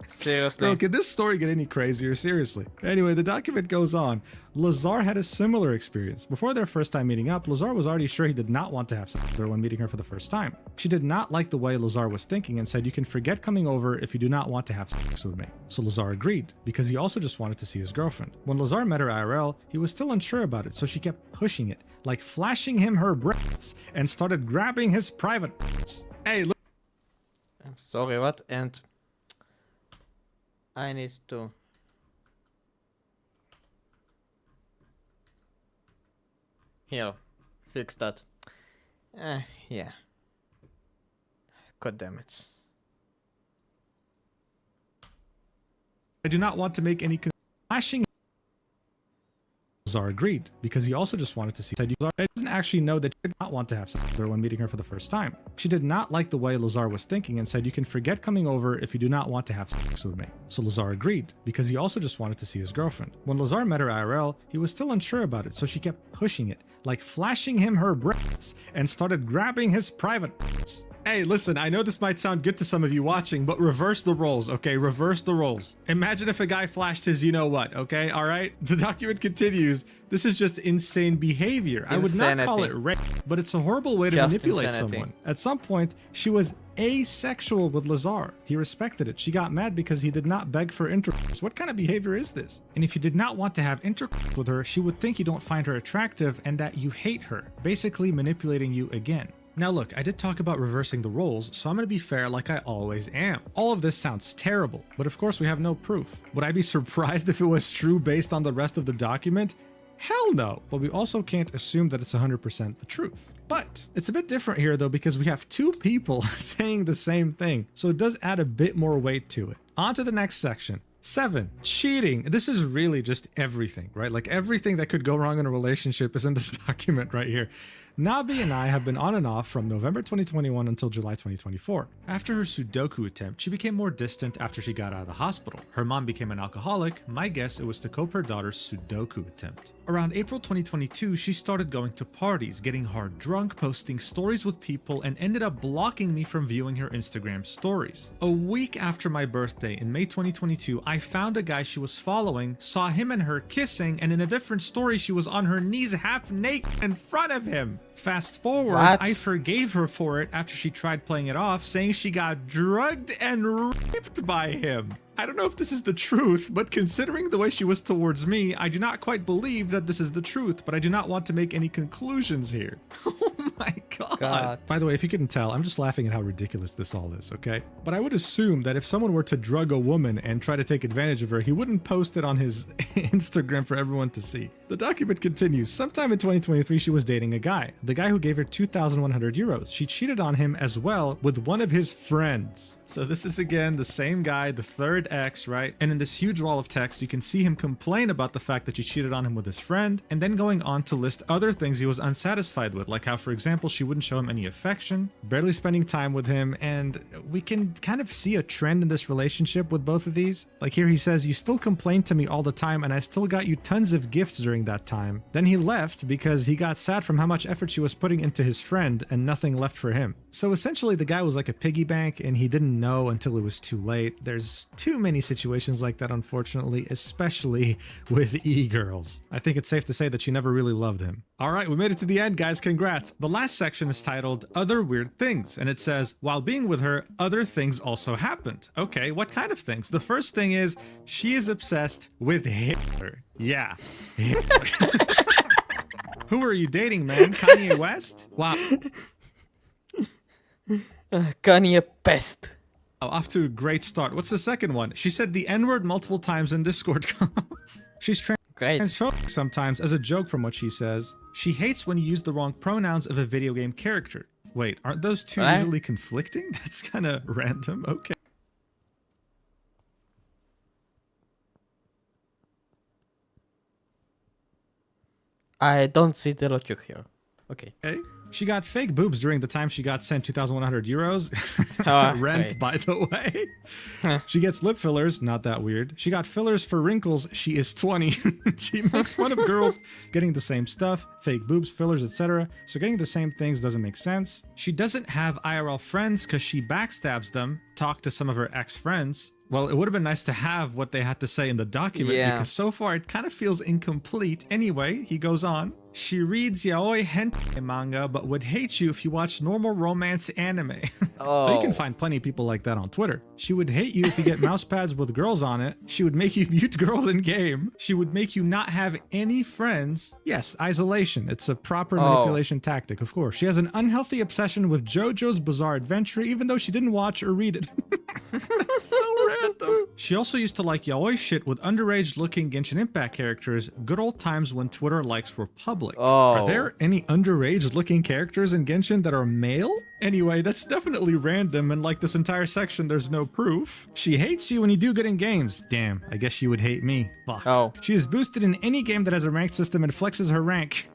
Seriously. Bro, can this story get any crazier? Seriously. Anyway, the document goes on. Lazar had a similar experience. Before their first time meeting up, Lazar was already sure he did not want to have sex with her when meeting her for the first time. She did not like the way Lazar was thinking and said, "You can forget coming over if you do not want to have sex with me." So Lazar agreed, because he also just wanted to see his girlfriend. When Lazar met her IRL, he was still unsure about it, so she kept pushing it, like flashing him her breasts, and started grabbing his private parts. Hey, look. I'm sorry, what? And I need to... Here, fix that. Yeah. God damn it. I do not want to make any flashing. Lazar agreed, because he also just wanted to see. Lazar doesn't actually know that she did not want to have sex with her when meeting her for the first time. She did not like the way Lazar was thinking and said, "You can forget coming over if you do not want to have sex with me." So Lazar agreed, because he also just wanted to see his girlfriend. When Lazar met her IRL, he was still unsure about it, so she kept pushing it, like flashing him her breasts, and started grabbing his private parts. Hey, listen, I know this might sound good to some of you watching, but reverse the roles, okay? Reverse the roles. Imagine if a guy flashed his you-know-what, okay? All right? The document continues. This is just insane behavior. I would not call it rape, but it's a horrible way to Just manipulate insanity. someone. At some point, she was asexual with Lazar. He respected it. She got mad because he did not beg for intercourse. What kind of behavior is this? And if you did not want to have intercourse with her, she would think you don't find her attractive and that you hate her, basically manipulating you again. Now look, I did talk about reversing the roles, so I'm gonna be fair like I always am. All of this sounds terrible, but of course we have no proof. Would I be surprised if it was true based on the rest of the document? Hell no! But we also can't assume that it's 100% the truth. But it's a bit different here though, because we have two people saying the same thing, so it does add a bit more weight to it. On to the next section. 7. Cheating. This is really just everything, right? Like everything that could go wrong in a relationship is in this document right here. Nabi and I have been on and off from November 2021 until July 2024. After her Sudoku attempt, she became more distant after she got out of the hospital. Her mom became an alcoholic. My guess, it was to cope her daughter's Sudoku attempt. Around April 2022, she started going to parties, getting hard drunk, posting stories with people, and ended up blocking me from viewing her Instagram stories. A week after my birthday, in May 2022, I found a guy she was following, saw him and her kissing, and in a different story, she was on her knees half naked in front of him. Fast forward, What? I forgave her for it after she tried playing it off, saying she got drugged and raped by him. I don't know if this is the truth, but considering the way she was towards me, I do not quite believe that this is the truth, but I do not want to make any conclusions here. Oh my god. By the way, if you couldn't tell, I'm just laughing at how ridiculous this all is, okay? But I would assume that if someone were to drug a woman and try to take advantage of her, he wouldn't post it on his Instagram for everyone to see. The document continues. Sometime in 2023, she was dating a guy. The guy who gave her 2,100 euros. She cheated on him as well with one of his friends. So this is again the same guy, the third ex, right? And in this huge wall of text, you can see him complain about the fact that she cheated on him with his friend, and then going on to list other things he was unsatisfied with, like how, for example, she wouldn't show him any affection, barely spending time with him, and we can kind of see a trend in this relationship with both of these. Like here he says, "You still complain to me all the time, and I still got you tons of gifts during that time." Then he left because he got sad from how much effort she was putting into his friend and nothing left for him. So essentially the guy was like a piggy bank and he didn't know until it was too late. There's too many situations like that, unfortunately, especially with e-girls. I think it's safe to say that she never really loved him. All right, we made it to the end, guys. Congrats. The last section is titled Other Weird Things, and it says, while being with her, other things also happened. Okay, what kind of things? The first thing is she is obsessed with Hitler. Yeah, Hitler. Who are you dating, man? Kanye West? Wow. Kanye pest. Oh, off to a great start. What's the second one? She said the N-word multiple times in Discord comments. She's Great. transphobic sometimes as a joke from what she says. She hates when you use the wrong pronouns of a video game character. Wait, aren't those two What? usually conflicting? That's kind of random. Okay. I don't see the logic here. Okay. Okay. She got fake boobs during the time she got sent 2,100 euros. Rent, great. by the way. She gets lip fillers, not that weird. She got fillers for wrinkles, she is 20. She makes fun of girls getting the same stuff, fake boobs, fillers, etc. So getting the same things doesn't make sense. She doesn't have IRL friends because she backstabs them, talked to some of her ex-friends. Well, it would have been nice to have what they had to say in the document because so far it kind of feels incomplete. Anyway, he goes on. She reads yaoi hentai manga, but would hate you if you watch normal romance anime. Oh. You can find plenty of people like that on Twitter. She would hate you if you get mouse pads with girls on it. She would make you mute girls in game. She would make you not have any friends. Yes, isolation. It's a proper manipulation tactic, of course. She has an unhealthy obsession with JoJo's Bizarre Adventure, even though she didn't watch or read it. That's so random. She also used to like yaoi shit with underage looking Genshin Impact characters, good old times when Twitter likes were public. Are there any underage looking characters in Genshin that are male? Anyway, that's definitely random, and like this entire section, there's no proof. She hates you when you do good in games. Damn, I guess she would hate me. Fuck. Oh. She is boosted in any game that has a rank system and flexes her rank.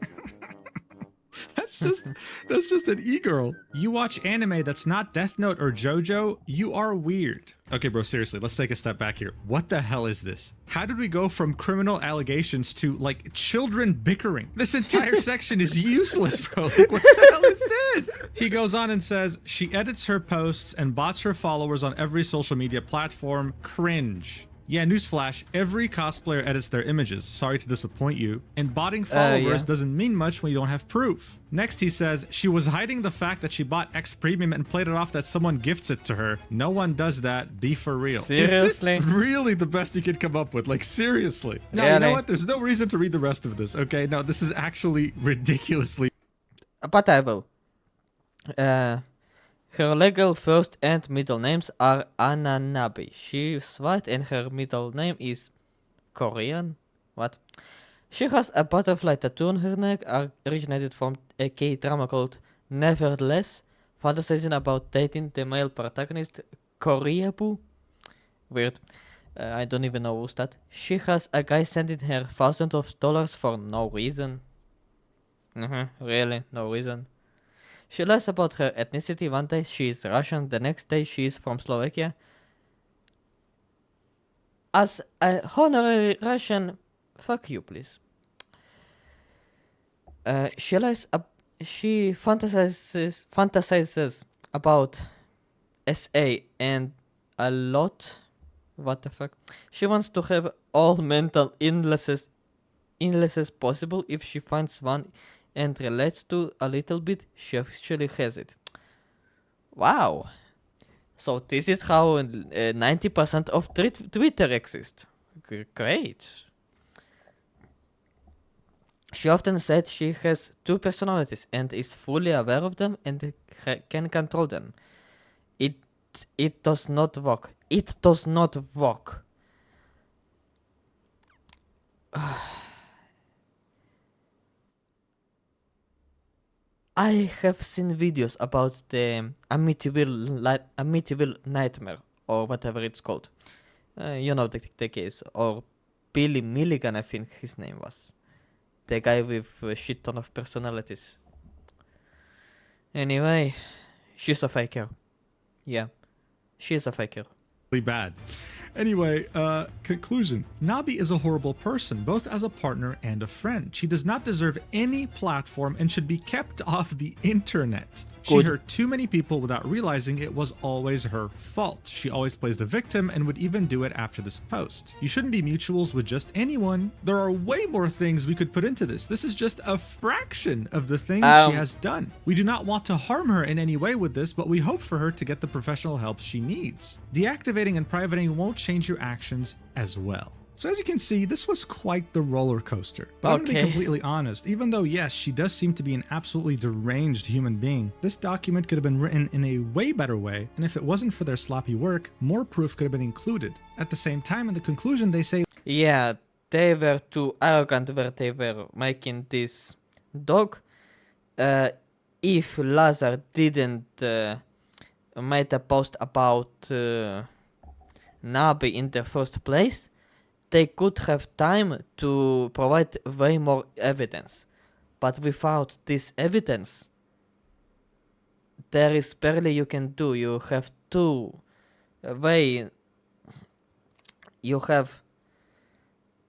That's just an e-girl. You watch anime that's not Death Note or JoJo, you are weird. Okay, bro, seriously, let's take a step back here. What the hell is this? How did we go from criminal allegations to, like, children bickering? This entire section is useless, bro. Like, what the hell is this? He goes on and says, she edits her posts and bots her followers on every social media platform. Cringe. Yeah, newsflash, every cosplayer edits their images. Sorry to disappoint you. And botting followers doesn't mean much when you don't have proof. Next, he says, she was hiding the fact that she bought X Premium and played it off that someone gifts it to her. No one does that. Be for real. Seriously? Is this really the best you could come up with? Like, seriously. No, you know what? There's no reason to read the rest of this, okay? No, this is actually ridiculously... But I will. Her legal first and middle names are Ananabi. She's white and her middle name is Korean. What? She has a butterfly tattoo on her neck, originated from a K-drama called Nevertheless, fantasizing about dating the male protagonist Koreabu. Weird. I don't even know who's that. She has a guy sending her thousands of dollars for no reason. Really? No reason? She lies about her ethnicity. One day she is Russian, the next day she is from Slovakia. As a honorary Russian, fuck you, please. She lies. She fantasizes about SA and a lot. What the fuck? She wants to have all mental illnesses possible. If she finds one and relates to a little bit, she actually has it. Wow. So this is how 90% of Twitter exists. Great. She often said she has two personalities and is fully aware of them and can control them. It does not work. It does not work. I have seen videos about the Amityville Nightmare, or whatever it's called. You know the case. Or Billy Milligan, I think his name was. The guy with a shit ton of personalities. Anyway, she's a faker. Yeah, she's a faker. Bad. Anyway, conclusion. Nabi is a horrible person, both as a partner and a friend. She does not deserve any platform and should be kept off the internet. She hurt too many people without realizing it was always her fault. She always plays the victim and would even do it after this post. You shouldn't be mutuals with just anyone. There are way more things we could put into this. This is just a fraction of the things she has done. We do not want to harm her in any way with this, but we hope for her to get the professional help she needs. Deactivating and privating won't change your actions as well. So as you can see, this was quite the roller coaster. But I'm going to be completely honest, even though yes, she does seem to be an absolutely deranged human being, this document could have been written in a way better way, and if it wasn't for their sloppy work, more proof could have been included. At the same time, in the conclusion, they say, yeah, they were too arrogant where they were making this dog. If Lazar didn't made a post about Nabi in the first place, they could have time to provide way more evidence. But without this evidence, there is barely you can do. You have to weigh. You have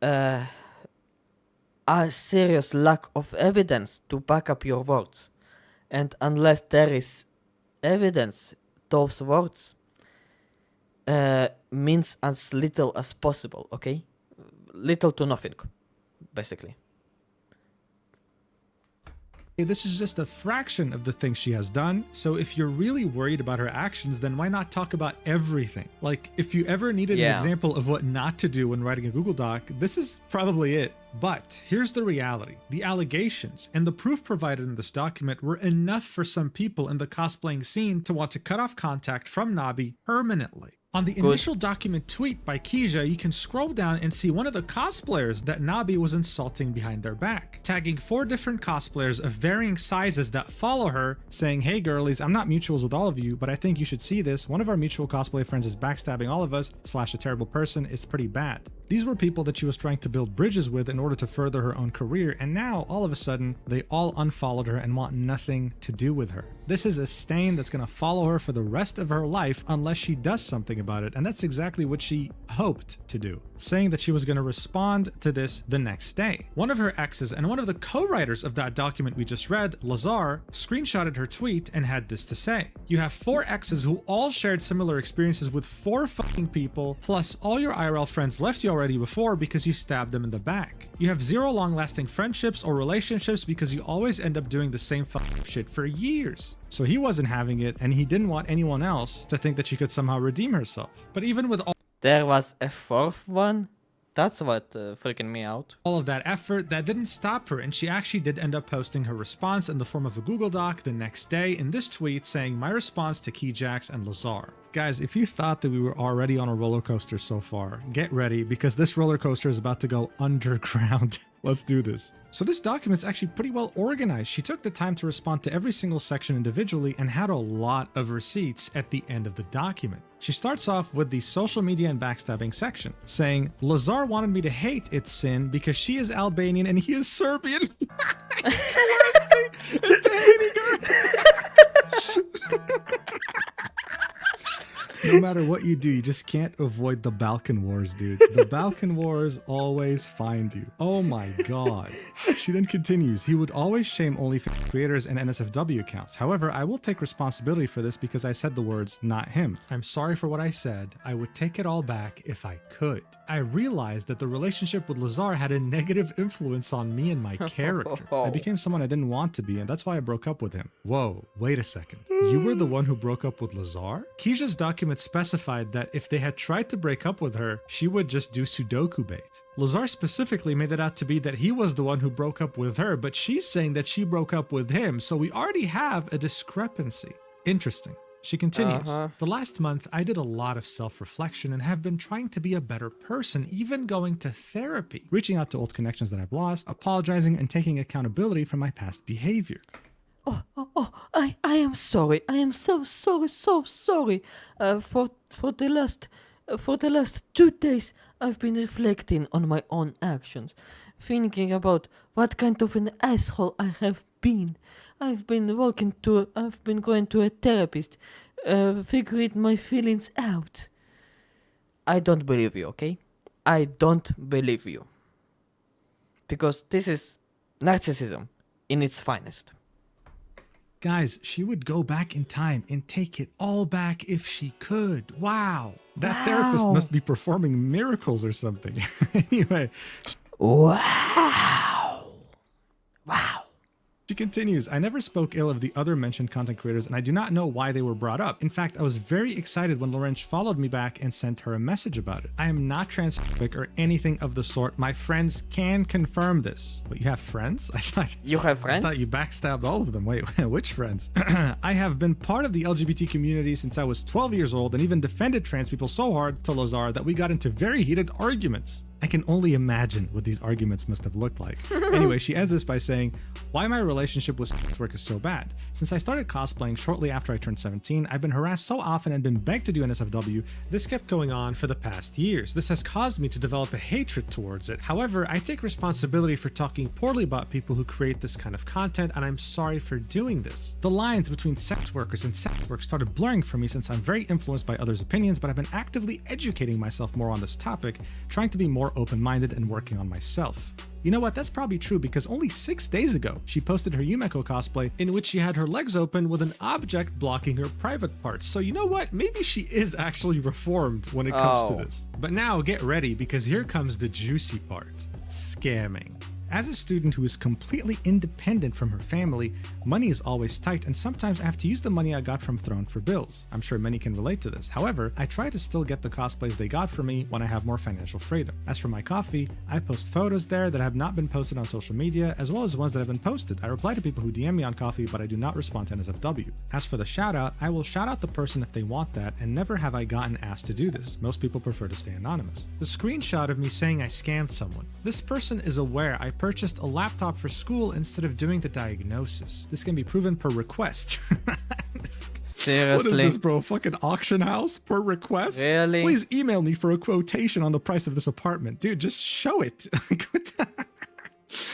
a serious lack of evidence to back up your words, and unless there is evidence, those words means as little as possible. Okay, little to nothing, basically. This is just a fraction of the things she has done, so if you're really worried about her actions, then why not talk about everything? Like, if you ever needed an example of what not to do when writing a Google Doc, this is probably it. But here's the reality. The allegations and the proof provided in this document were enough for some people in the cosplaying scene to want to cut off contact from Nabi permanently. On the initial document tweet by Keisha, you can scroll down and see one of the cosplayers that Nabi was insulting behind their back, tagging 4 different cosplayers of varying sizes that follow her, saying, "Hey girlies, I'm not mutuals with all of you, but I think you should see this. One of our mutual cosplay friends is backstabbing all of us, / a terrible person. It's pretty bad." These were people that she was trying to build bridges with in order to further her own career, and now, all of a sudden, they all unfollowed her and want nothing to do with her. This is a stain that's going to follow her for the rest of her life unless she does something about it, and that's exactly what she hoped to do, saying that she was going to respond to this the next day. One of her exes and one of the co-writers of that document we just read, Lazar, screenshotted her tweet and had this to say: "You have 4 exes who all shared similar experiences with 4 fucking people, plus all your IRL friends left you already before because you stabbed them in the back. You have 0 long-lasting friendships or relationships because you always end up doing the same fucking shit for years." So he wasn't having it, and he didn't want anyone else to think that she could somehow redeem herself. But even with all There was a 4th one? That's what freaking me out. all of that effort, that didn't stop her, and she actually did end up posting her response in the form of a Google Doc the next day in this tweet saying, "My response to Keyjax and Lazar." Guys, if you thought that we were already on a roller coaster so far, get ready, because this roller coaster is about to go underground. Let's do this. So this document's actually pretty well organized. She took the time to respond to every single section individually and had a lot of receipts at the end of the document. She starts off with the social media and backstabbing section, saying, "Lazar wanted me to hate its sin because she is Albanian and he is Serbian." He coerced me into hating her. No matter what you do, you just can't avoid the Balkan Wars, dude. The Balkan Wars always find you. Oh my god. She then continues, "He would always shame OnlyFans creators and NSFW accounts. However, I will take responsibility for this because I said the words, not him. I'm sorry for what I said. I would take it all back if I could. I realized that the relationship with Lazar had a negative influence on me and my character. I became someone I didn't want to be, and that's why I broke up with him." Whoa, wait a second. You were the one who broke up with Lazar? Keisha's document specified that if they had tried to break up with her, she would just do Sudoku bait. Lazar specifically made it out to be that he was the one who broke up with her, but she's saying that she broke up with him, so we already have a discrepancy. Interesting. She continues, "The last month, I did a lot of self-reflection and have been trying to be a better person, even going to therapy, reaching out to old connections that I've lost, apologizing, and taking accountability for my past behavior." I am sorry. I am so sorry. For the last 2 days, I've been reflecting on my own actions, thinking about what kind of an asshole I have been. I've been going to a therapist, figuring my feelings out. I don't believe you, okay? I don't believe you. Because this is narcissism in its finest. Guys, she would go back in time and take it all back if she could. Wow. That therapist must be performing miracles or something. Anyway. Wow. She continues, "I never spoke ill of the other mentioned content creators, and I do not know why they were brought up. In fact, I was very excited when Lorenz followed me back and sent her a message about it. I am not transphobic or anything of the sort. My friends can confirm this." But you have friends? I thought you have friends? I thought you backstabbed all of them. Wait, which friends? "I have been part of the LGBT community since I was 12 years old and even defended trans people so hard to Lazar that we got into very heated arguments. I can only imagine what these arguments must have looked like. Anyway, she ends this by saying, why my relationship with sex work is so bad. Since I started cosplaying shortly after I turned 17, I've been harassed so often and been begged to do NSFW. This kept going on for the past years. This has caused me to develop a hatred towards it. However, I take responsibility for talking poorly about people who create this kind of content, and I'm sorry for doing this. The lines between sex workers and sex work started blurring for me since I'm very influenced by others' opinions, but I've been actively educating myself more on this topic, trying to be more open-minded and working on myself. You know what, that's probably true because only 6 days ago, she posted her Yumeko cosplay in which she had her legs open with an object blocking her private parts. So you know what, maybe she is actually reformed when it comes to this. But now get ready because here comes the juicy part, scamming. As a student who is completely independent from her family, money is always tight and sometimes I have to use the money I got from Throne for bills. I'm sure many can relate to this. However, I try to still get the cosplays they got for me when I have more financial freedom. As for my coffee, I post photos there that have not been posted on social media as well as ones that have been posted. I reply to people who DM me on coffee, but I do not respond to NSFW. As for the shout out, I will shout out the person if they want that, and never have I gotten asked to do this. Most people prefer to stay anonymous. The screenshot of me saying I scammed someone. This person is aware I purchased a laptop for school instead of doing the diagnosis. This can be proven per request. Seriously? What is this, bro? Fucking auction house per request? Really? Please email me for a quotation on the price of this apartment. Dude, just show it.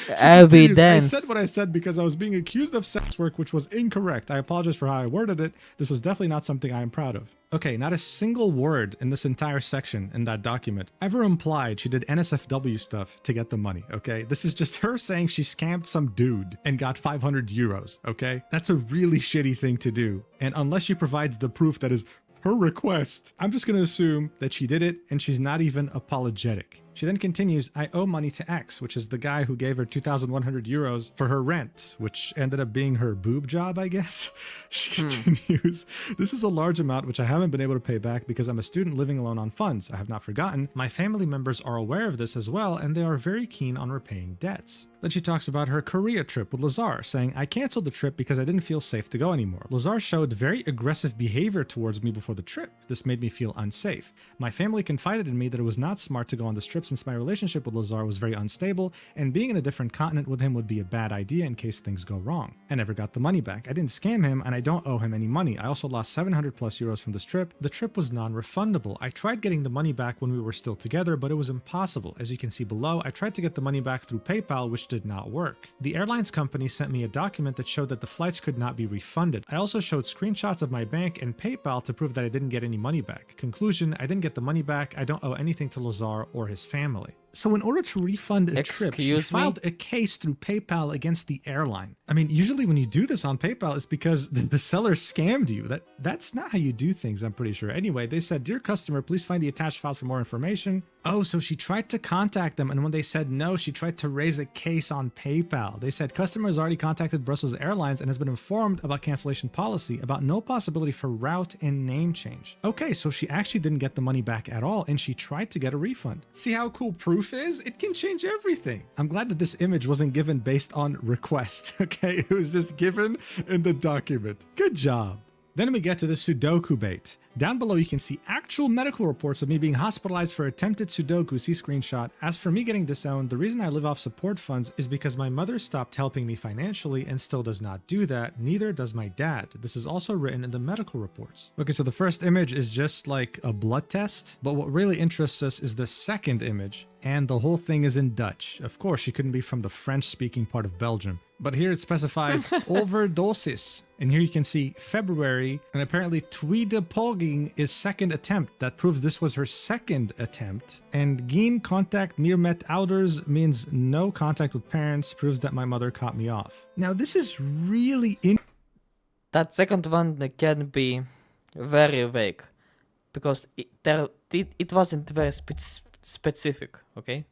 Evidence. I said what I said because I was being accused of sex work, which was incorrect. I apologize for how I worded it. This was definitely not something I am proud of. Okay, not a single word in this entire section in that document ever implied she did NSFW stuff to get the money, okay? This is just her saying she scammed some dude and got 500 euros, okay? That's a really shitty thing to do. And unless she provides the proof that is her request, I'm just gonna assume that she did it and she's not even apologetic. She then continues, I owe money to X, which is the guy who gave her 2,100 euros for her rent, which ended up being her boob job, I guess. She continues, this is a large amount which I haven't been able to pay back because I'm a student living alone on funds. I have not forgotten. My family members are aware of this as well, and they are very keen on repaying debts. Then she talks about her Korea trip with Lazar, saying, I canceled the trip because I didn't feel safe to go anymore. Lazar showed very aggressive behavior towards me before the trip. This made me feel unsafe. My family confided in me that it was not smart to go on this trip since my relationship with Lazar was very unstable, and being in a different continent with him would be a bad idea in case things go wrong. I never got the money back. I didn't scam him, and I don't owe him any money. I also lost 700 plus euros from this trip. The trip was non-refundable. I tried getting the money back when we were still together, but it was impossible. As you can see below, I tried to get the money back through PayPal, which did not work. The airlines company sent me a document that showed that the flights could not be refunded. I also showed screenshots of my bank and PayPal to prove that I didn't get any money back. Conclusion, I didn't get the money back. I don't owe anything to Lazar or his family. So in order to refund a trip, she filed a case through PayPal against the airline. I mean, usually when you do this on PayPal, it's because the seller scammed you. That's not how you do things, I'm pretty sure. Anyway, they said, dear customer, please find the attached file for more information. Oh, so she tried to contact them, and when they said no, she tried to raise a case on PayPal. They said, customer has already contacted Brussels Airlines and has been informed about cancellation policy, about no possibility for route and name change. Okay, so she actually didn't get the money back at all, and she tried to get a refund. See how cool proof is? It can change everything. I'm glad that this image wasn't given based on request, okay? It was just given in the document. Good job. Then we get to the Sudoku bait. Down below, you can see actual medical reports of me being hospitalized for attempted Sudoku, see screenshot. As for me getting disowned, the reason I live off support funds is because my mother stopped helping me financially and still does not do that. Neither does my dad. This is also written in the medical reports. Okay, so the first image is just like a blood test, but what really interests us is the second image, and the whole thing is in Dutch. Of course, she couldn't be from the French-speaking part of Belgium. But here it specifies overdosis. And here you can see February, and apparently tweede poging is second attempt. That proves this was her second attempt. And geen contact meer met ouders means no contact with parents, proves that my mother caught me off. Now this is really That second one can be very vague, because it wasn't very specific, okay?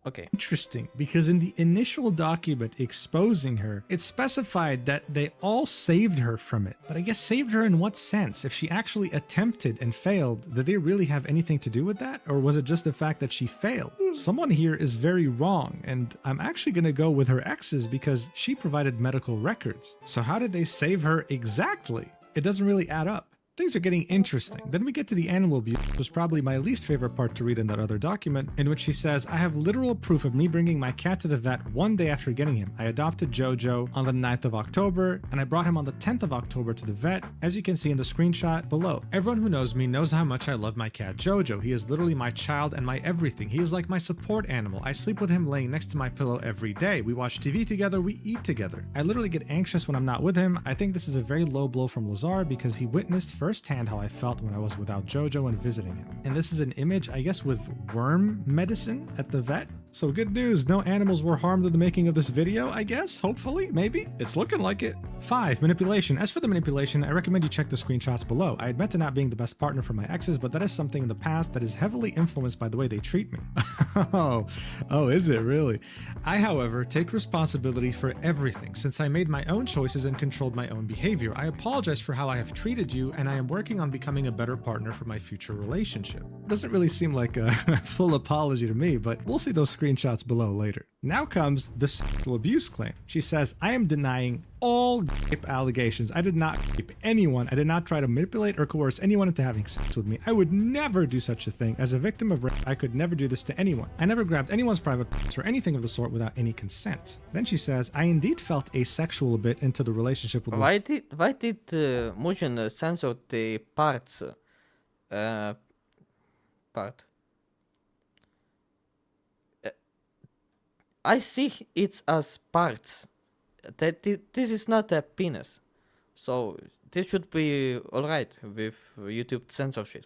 Okay. Interesting, because in the initial document exposing her, it specified that they all saved her from it. But I guess saved her in what sense? If she actually attempted and failed, did they really have anything to do with that? Or was it just the fact that she failed? Someone here is very wrong, and I'm actually going to go with her exes because she provided medical records. So how did they save her exactly? It doesn't really add up. Things are getting interesting. Then we get to the animal abuse, which was probably my least favorite part to read in that other document, in which she says, I have literal proof of me bringing my cat to the vet one day after getting him. I adopted Jojo on the 9th of October, and I brought him on the 10th of October to the vet, as you can see in the screenshot below. Everyone who knows me knows how much I love my cat Jojo. He is literally my child and my everything. He is like my support animal. I sleep with him laying next to my pillow every day. We watch TV together, we eat together. I literally get anxious when I'm not with him. I think this is a very low blow from Lazar because he witnessed firsthand how I felt when I was without Jojo and visiting him. And this is an image, I guess, with worm medicine at the vet. So good news, no animals were harmed in the making of this video, I guess, hopefully, maybe. It's looking like it. 5. Manipulation. As for the manipulation, I recommend you check the screenshots below. I admit to not being the best partner for my exes, but that is something in the past that is heavily influenced by the way they treat me. Oh, is it really? I, however, take responsibility for everything since I made my own choices and controlled my own behavior. I apologize for how I have treated you, and I am working on becoming a better partner for my future relationship. Doesn't really seem like a full apology to me, but we'll see those screenshots below later. Now comes the sexual abuse claim. She says, I am denying all rape allegations. I did not rape anyone. I did not try to manipulate or coerce anyone into having sex with me. I would never do such a thing. As a victim of rape, I could never do this to anyone. I never grabbed anyone's private parts or anything of the sort without any consent. Then she says, I indeed felt asexual a bit into the relationship with Why did Mujin censor the parts part? I see it as parts. This is not a penis, so this should be alright with YouTube censorship.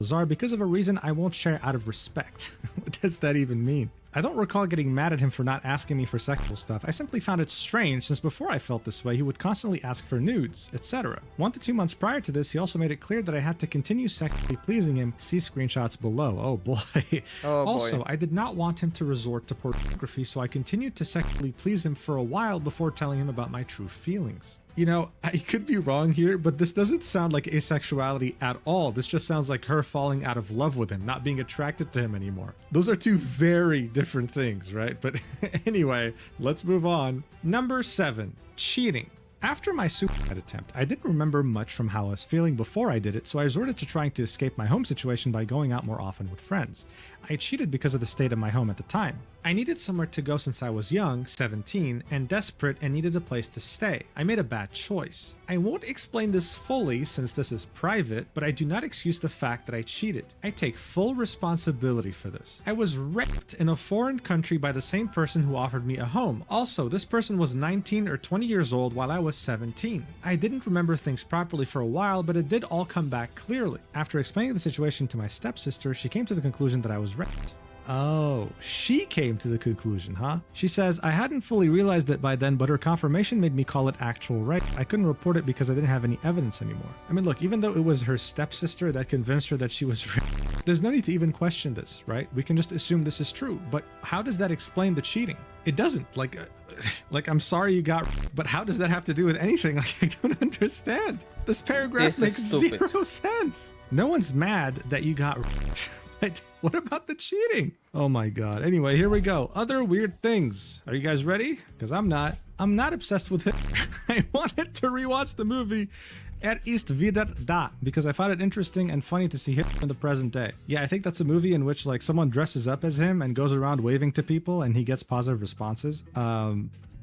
Lazar because of a reason I won't share out of respect. What does that even mean? I don't recall getting mad at him for not asking me for sexual stuff. I simply found it strange since before I felt this way, he would constantly ask for nudes, etc. 1 to 2 months prior to this, he also made it clear that I had to continue sexually pleasing him. See screenshots below. Oh boy. Also, I did not want him to resort to pornography, so I continued to sexually please him for a while before telling him about my true feelings. You know, I could be wrong here, but this doesn't sound like asexuality at all. This just sounds like her falling out of love with him, not being attracted to him anymore. Those are two very different things, right? But anyway, let's move on. Number 7, cheating. After my suicide attempt, I didn't remember much from how I was feeling before I did it, so I resorted to trying to escape my home situation by going out more often with friends. I cheated because of the state of my home at the time. I needed somewhere to go since I was young, 17, and desperate and needed a place to stay. I made a bad choice. I won't explain this fully since this is private, but I do not excuse the fact that I cheated. I take full responsibility for this. I was raped in a foreign country by the same person who offered me a home. Also, this person was 19 or 20 years old while I was 17. I didn't remember things properly for a while, but it did all come back clearly. After explaining the situation to my stepsister, she came to the conclusion that I was raped. Oh, she came to the conclusion, huh? She says, I hadn't fully realized it by then, but her confirmation made me call it actual rape. I couldn't report it because I didn't have any evidence anymore. I mean, look, even though it was her stepsister that convinced her that she was raped, there's no need to even question this, right? We can just assume this is true. But how does that explain the cheating? It doesn't. Like I'm sorry you got raped, but how does that have to do with anything? Like, I don't understand. This paragraph makes zero sense. No one's mad that you got raped. What about the cheating? Oh my god. Anyway, here we go. Other weird things. Are you guys ready? Because I'm not. I'm not obsessed with Hitler. I wanted to rewatch the movie ist wieder da because I found it interesting and funny to see Hitler in the present day. Yeah, I think that's a movie in which like someone dresses up as him and goes around waving to people and he gets positive responses.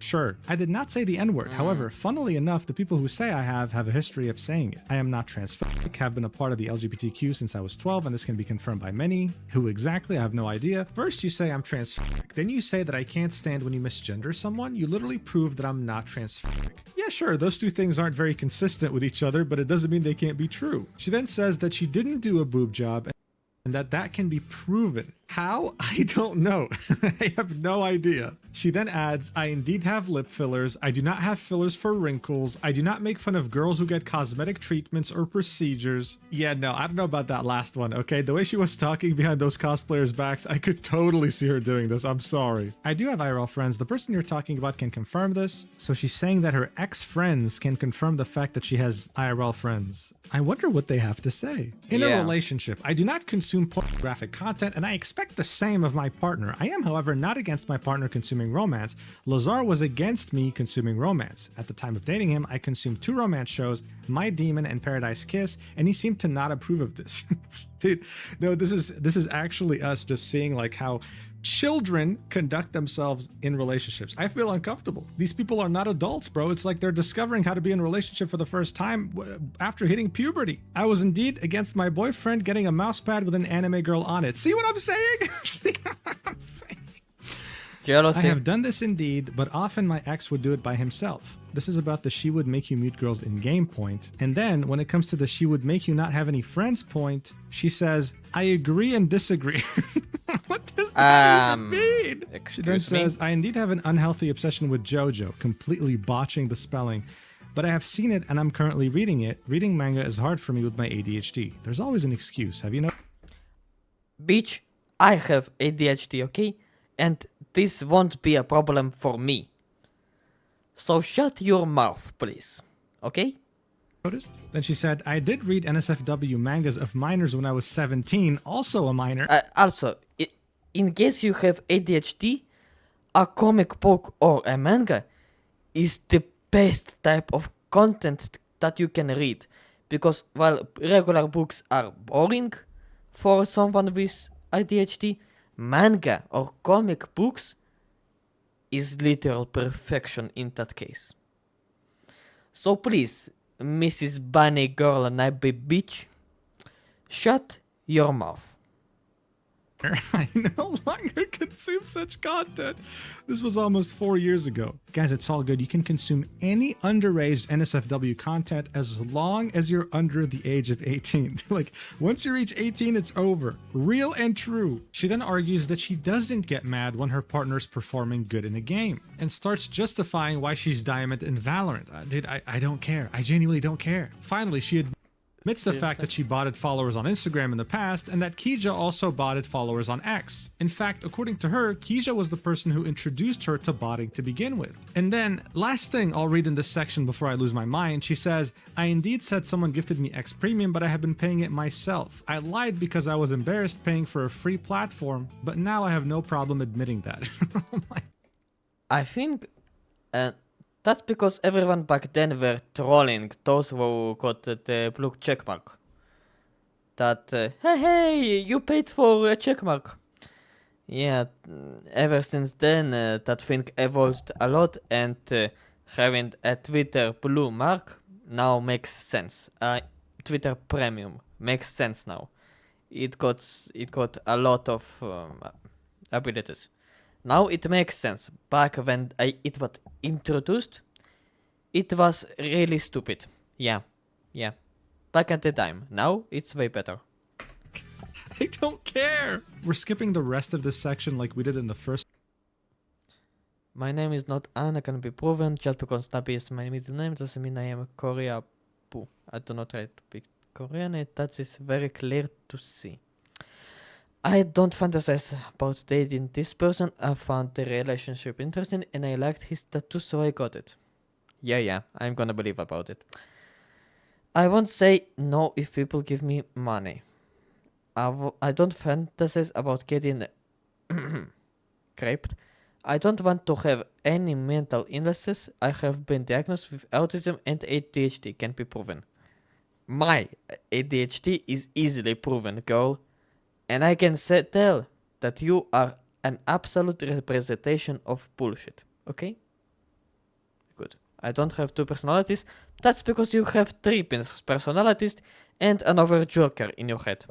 Sure. I did not say the N-word. However, funnily enough, the people who say I have a history of saying it. I am not transphobic, have been a part of the LGBTQ since I was 12, and this can be confirmed by many. Who exactly? I have no idea. First, you say I'm transphobic. Then you say that I can't stand when you misgender someone. You literally prove that I'm not transphobic. Yeah, sure, those two things aren't very consistent with each other, but it doesn't mean they can't be true. She then says that she didn't do a boob job and that can be proven. How? I don't know. I have no idea. She then adds, I indeed have lip fillers. I do not have fillers for wrinkles. I do not make fun of girls who get cosmetic treatments or procedures. Yeah, no, I don't know about that last one, okay? The way she was talking behind those cosplayers' backs, I could totally see her doing this. I'm sorry. I do have IRL friends. The person you're talking about can confirm this. So she's saying that her ex-friends can confirm the fact that she has IRL friends. I wonder what they have to say. In a relationship, I do not consume pornographic content and I expect expect the same of my partner. I am, however, not against my partner consuming romance. Lazar was against me consuming romance. At the time of dating him, I consumed 2 romance shows, My Demon and Paradise Kiss, and he seemed to not approve of this. Dude, no, this is actually us just seeing like how children conduct themselves in relationships. I feel uncomfortable. These people are not adults, bro. It's like they're discovering how to be in a relationship for the first time after hitting puberty. I was indeed against my boyfriend getting a mouse pad with an anime girl on it. See what I'm saying? See what I'm saying? Jealousy. I have done this indeed, but often my ex would do it by himself. This is about the she would make you mute girls in game point. And then when it comes to the she would make you not have any friends point, she says, I agree and disagree. What does that even mean? She then says, I indeed have an unhealthy obsession with JoJo, completely botching the spelling. But I have seen it and I'm currently reading it. Reading manga is hard for me with my ADHD. There's always an excuse, have you know? Bitch, I have ADHD, okay? And this won't be a problem for me. So shut your mouth, please. Okay? Noticed? Then she said, I did read NSFW mangas of minors when I was 17, also a minor. Also, in case you have ADHD, a comic book or a manga is the best type of content that you can read. Because while regular books are boring for someone with ADHD, manga or comic books is literal perfection in that case. So please, Mrs. Bunny Girl and I be bitch, shut your mouth. I no longer consume such content. This was almost 4 years ago. Guys, it's all good. You can consume any underage NSFW content as long as you're under the age of 18. Like, once you reach 18, it's over. Real and true. She then argues that she doesn't get mad when her partner's performing good in a game and starts justifying why she's diamond in Valorant. Dude, I don't care. I genuinely don't care. Finally, she admits the fact that she botted followers on Instagram in the past and that Keija also botted followers on X. In fact, according to her, Keija was the person who introduced her to botting to begin with. And then, last thing I'll read in this section before I lose my mind, she says, I indeed said someone gifted me X Premium, but I have been paying it myself. I lied because I was embarrassed paying for a free platform, but now I have no problem admitting that. Oh my. I think that's because everyone back then were trolling those who got the blue checkmark. That, hey, you paid for a checkmark. Yeah, ever since then, that thing evolved a lot, and having a Twitter blue mark now makes sense. Twitter Premium makes sense now. It got a lot of abilities. Now it makes sense. Back when it was introduced, it was really stupid. Yeah. Back at the time. Now it's way better. I don't care. We're skipping the rest of this section like we did in the first. My name is not Anna, can be proven. Just because Nabi is my middle name doesn't mean I am Korea. I do not try to be Korean. That is very clear to see. I don't fantasize about dating this person. I found the relationship interesting and I liked his tattoo, so I got it. Yeah, I'm gonna believe about it. I won't say no if people give me money. I don't fantasize about getting raped. I don't want to have any mental illnesses. I have been diagnosed with autism and ADHD can be proven. My ADHD is easily proven, girl. And I can tell that you are an absolute representation of bullshit, okay? Good. I don't have 2 personalities. That's because you have 3 personalities and another joker in your head.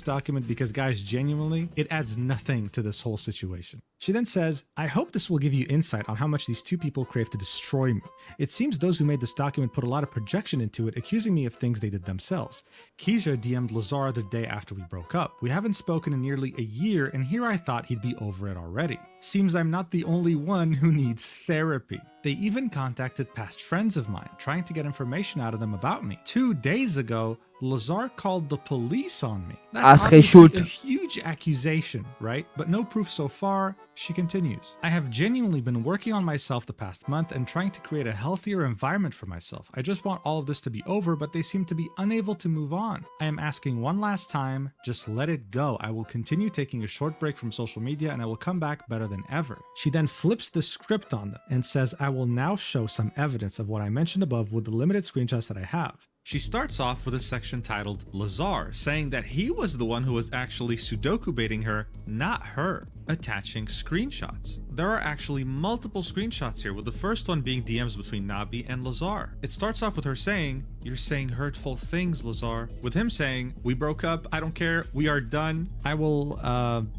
Document because, guys, genuinely, it adds nothing to this whole situation. She then says, I hope this will give you insight on how much these 2 people crave to destroy me. It seems those who made this document put a lot of projection into it, accusing me of things they did themselves. Keija DM'd Lazar the day after we broke up. We haven't spoken in nearly a year, and here I thought he'd be over it already. Seems I'm not the only one who needs therapy. They even contacted past friends of mine, trying to get information out of them about me. 2 days ago, Lazar called the police on me. As That's he obviously should. a huge accusation, right? But no proof so far. She continues. I have genuinely been working on myself the past month and trying to create a healthier environment for myself. I just want all of this to be over, but they seem to be unable to move on. I am asking one last time, just let it go. I will continue taking a short break from social media and I will come back better than ever. She then flips the script on them and says, I will now show some evidence of what I mentioned above with the limited screenshots that I have. She starts off with a section titled Lazar, saying that he was the one who was actually Sudoku baiting her, not her, attaching screenshots. There are actually multiple screenshots here, with the first one being DMs between Nabi and Lazar. It starts off with her saying, you're saying hurtful things, Lazar, with him saying, we broke up, I don't care, we are done. I will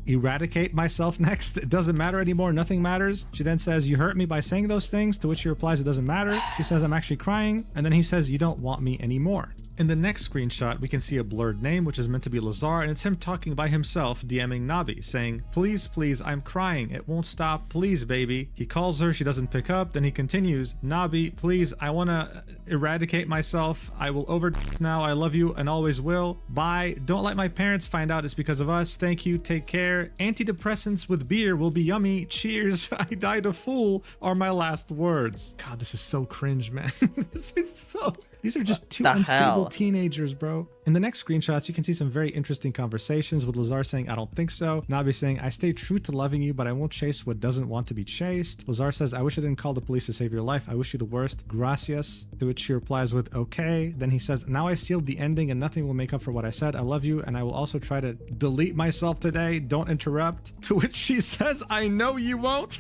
eradicate myself next. It doesn't matter anymore, nothing matters. She then says, you hurt me by saying those things, to which he replies, it doesn't matter. She says, I'm actually crying, and then he says, you don't want me anymore. In the next screenshot, we can see a blurred name, which is meant to be Lazar, and it's him talking by himself, DMing Nabi, saying, please, please, I'm crying. It won't stop. Please, baby. He calls her. She doesn't pick up. Then he continues, Nabi, please, I want to eradicate myself. I will overdose now. I love you and always will. Bye. Don't let my parents find out it's because of us. Thank you. Take care. Antidepressants with beer will be yummy. Cheers. I died a fool are my last words. God, this is so cringe, man. This is so... These are just two unstable teenagers, bro. In the next screenshots, you can see some very interesting conversations with Lazar saying, I don't think so. Nabi saying, I stay true to loving you, but I won't chase what doesn't want to be chased. Lazar says, I wish I didn't call the police to save your life. I wish you the worst. Gracias. To which she replies with, okay. Then he says, now I sealed the ending and nothing will make up for what I said. I love you and I will also try to delete myself today. Don't interrupt. To which she says, I know you won't.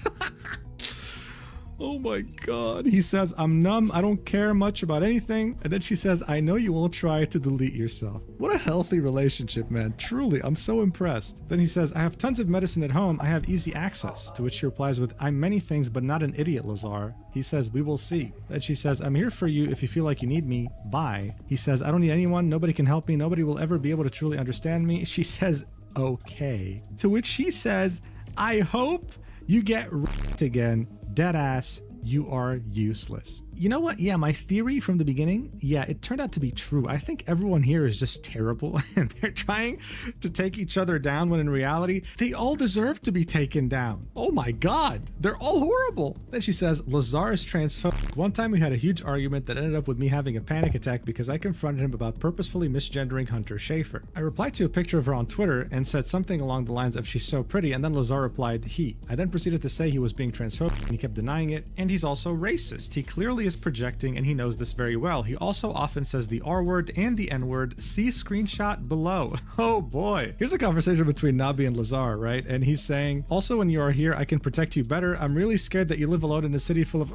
Oh my God. He says, I'm numb. I don't care much about anything. And then she says, I know you won't try to delete yourself. What a healthy relationship, man. Truly, I'm so impressed. Then he says, I have tons of medicine at home. I have easy access. To which she replies with, I'm many things, but not an idiot, Lazar. He says, we will see. Then she says, I'm here for you if you feel like you need me. Bye. He says, I don't need anyone. Nobody can help me. Nobody will ever be able to truly understand me. She says, okay. To which she says, I hope you get wrecked again. Deadass, you are useless. You know what? Yeah, my theory from the beginning, yeah, it turned out to be true. I think everyone here is just terrible and they're trying to take each other down when in reality, they all deserve to be taken down. Oh my God, they're all horrible. Then she says, Lazar is transphobic. One time we had a huge argument that ended up with me having a panic attack because I confronted him about purposefully misgendering Hunter Schafer. I replied to a picture of her on Twitter and said something along the lines of she's so pretty, and then Lazar replied, he. I then proceeded to say he was being transphobic and he kept denying it, and he's also racist. He clearly is projecting and he knows this very well. He also often says the R word and the N word. See screenshot below. Oh boy. Here's a conversation between Nabi and Lazar, right? And he's saying, also when you are here, I can protect you better. I'm really scared that you live alone in a city full of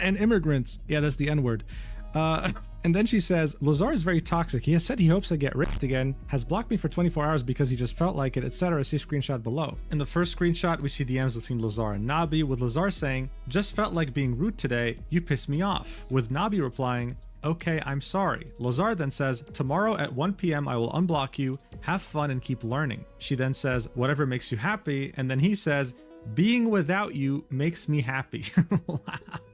and immigrants. Yeah, that's the N word. And then she says, Lazar is very toxic. He has said he hopes I get ripped again, has blocked me for 24 hours because he just felt like it, etc. See screenshot below. In the first screenshot, we see DMs between Lazar and Nabi, with Lazar saying, just felt like being rude today. You pissed me off. With Nabi replying, okay, I'm sorry. Lazar then says, tomorrow at 1 p.m. I will unblock you. Have fun and keep learning. She then says, whatever makes you happy. And then he says, being without you makes me happy. Wow.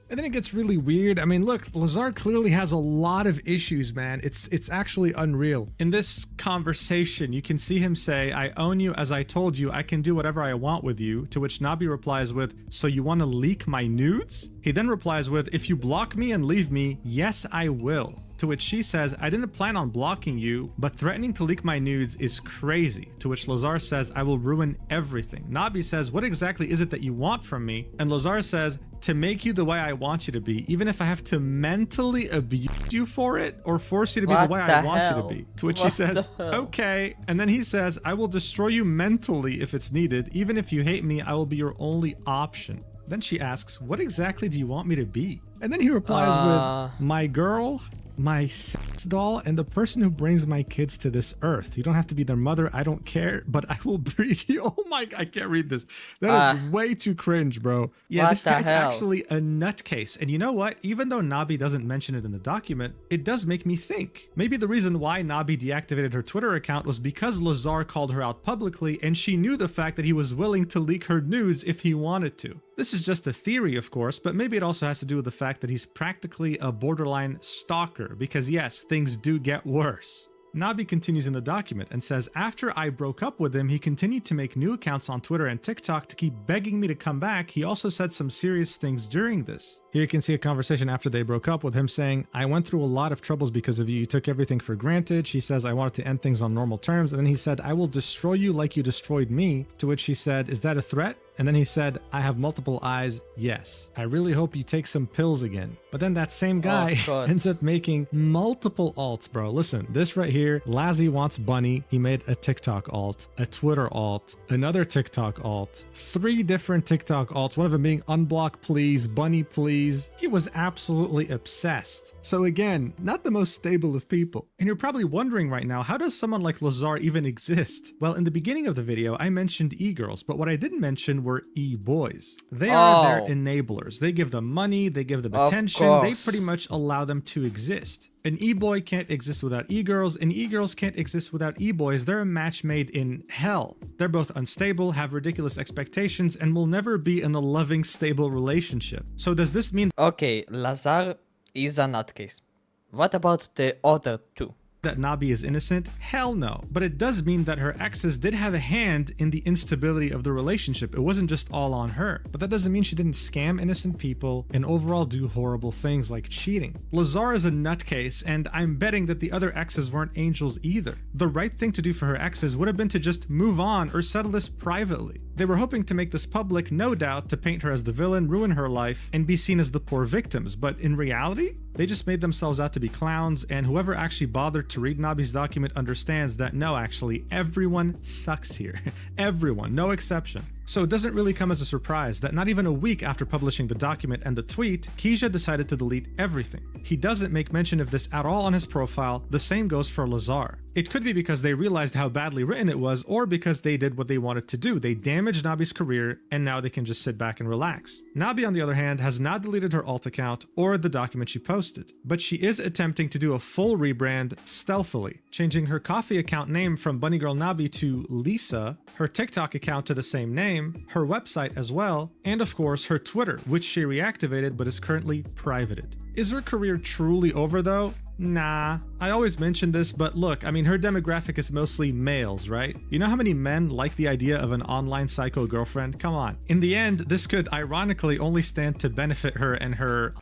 And then it gets really weird. I mean, look, Lazar clearly has a lot of issues, man. It's actually unreal. In this conversation, you can see him say, I own you as I told you. I can do whatever I want with you. To which Nabi replies with, so you want to leak my nudes? He then replies with, if you block me and leave me, yes, I will. To which she says, I didn't plan on blocking you, but threatening to leak my nudes is crazy. To which Lazar says, I will ruin everything. Nabi says, what exactly is it that you want from me? And Lazar says, to make you the way I want you to be, even if I have to mentally abuse you for it or force you to be the way I want you to be. To which she says, okay. And then he says, I will destroy you mentally if it's needed. Even if you hate me, I will be your only option. Then she asks, what exactly do you want me to be? And then he replies with, my girl, my sex doll, and the person who brings my kids to this earth. You don't have to be their mother. I don't care, but I will breed you. Oh my, I can't read this. That is way too cringe, bro. Yeah, this guy's actually a nutcase. And you know what? Even though Nabi doesn't mention it in the document, it does make me think. Maybe the reason why Nabi deactivated her Twitter account was because Lazar called her out publicly and she knew the fact that he was willing to leak her nudes if he wanted to. This is just a theory, of course, but maybe it also has to do with the fact that he's practically a borderline stalker, because yes, things do get worse. Nabi continues in the document and says, after I broke up with him, he continued to make new accounts on Twitter and TikTok to keep begging me to come back. He also said some serious things during this. Here you can see a conversation after they broke up with him saying, I went through a lot of troubles because of you. You took everything for granted. She says, I wanted to end things on normal terms. And then he said, I will destroy you like you destroyed me. To which she said, is that a threat? And then he said, I have multiple eyes. Yes. I really hope you take some pills again. But then that same guy ends up making multiple alts, bro. Listen, this right here, Lazzy wants Bunny. He made a TikTok alt, a Twitter alt, another TikTok alt, 3 different TikTok alts, one of them being unblock please, Bunny please. He was absolutely obsessed. So again, not the most stable of people. And you're probably wondering right now, how does someone like Lazar even exist? Well, in the beginning of the video, I mentioned e-girls, but what I didn't mention were e-boys. They are their enablers. They give them money, they give them attention, they pretty much allow them to exist. An e-boy can't exist without e-girls, and e-girls can't exist without e-boys. They're a match made in hell. They're both unstable, have ridiculous expectations, and will never be in a loving, stable relationship. So does this mean Okay, Lazar is a nutcase. What about the other 2? that Nabi is innocent? Hell no. But it does mean that her exes did have a hand in the instability of the relationship. It wasn't just all on her. But that doesn't mean she didn't scam innocent people and overall do horrible things like cheating. Lazar is a nutcase, and I'm betting that the other exes weren't angels either. The right thing to do for her exes would have been to just move on or settle this privately. They were hoping to make this public, no doubt, to paint her as the villain, ruin her life, and be seen as the poor victims. But in reality, they just made themselves out to be clowns, and whoever actually bothered to read Nabi's document understands that no, actually, everyone sucks here. Everyone, no exception. So it doesn't really come as a surprise that not even a week after publishing the document and the tweet, Keisha decided to delete everything. He doesn't make mention of this at all on his profile. The same goes for Lazar. It could be because they realized how badly written it was, or because they did what they wanted to do. They damaged Nabi's career, and now they can just sit back and relax. Nabi, on the other hand, has not deleted her alt account or the document she posted, but she is attempting to do a full rebrand stealthily, changing her coffee account name from Bunny Girl Nabi to Lisa, her TikTok account to the same name, her website as well, and of course her Twitter, which she reactivated but is currently privated. Is her career truly over though? Nah, I always mention this, but look, I mean, her demographic is mostly males, right? You know how many men like the idea of an online psycho girlfriend? Come on. In the end, this could ironically only stand to benefit her and her...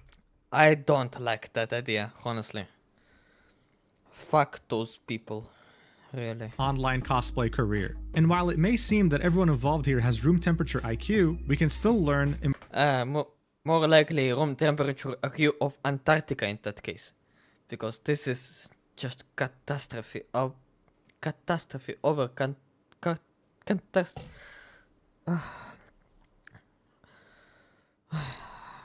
I don't like that idea, honestly. Fuck those people. Really. Online cosplay career. And while it may seem that everyone involved here has room temperature IQ, we can still learn... More likely room temperature IQ of Antarctica in that case. Because this is just catastrophe over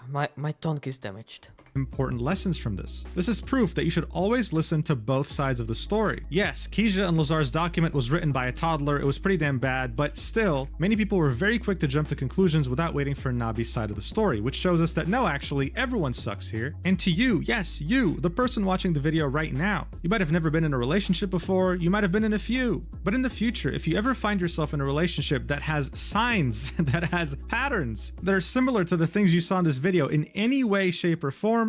my tongue is damaged. Important lessons from this. This is proof that you should always listen to both sides of the story. Yes, Keisha and Lazar's document was written by a toddler. It was pretty damn bad, but still, many people were very quick to jump to conclusions without waiting for Nabi's side of the story, which shows us that no, actually, everyone sucks here. And to you, yes, you, the person watching the video right now, you might have never been in a relationship before, you might have been in a few, but in the future, if you ever find yourself in a relationship that has signs, that has patterns, that are similar to the things you saw in this video in any way, shape, or form,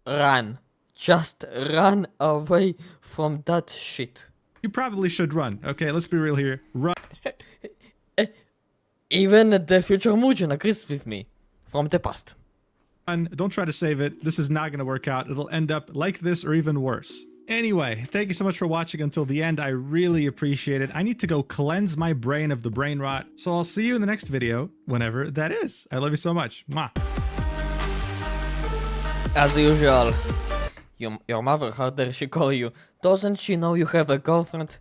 run. Just run away from that shit. You probably should run. Okay, let's be real here. Run. Even the future Mujin agrees with me from the past. Don't try to save it. This is not going to work out. It'll end up like this or even worse. Anyway, thank you so much for watching until the end. I really appreciate it. I need to go cleanse my brain of the brain rot. So I'll see you in the next video, whenever that is. I love you so much. Mwah. As usual, your mother, how dare she call you? Doesn't she know you have a girlfriend?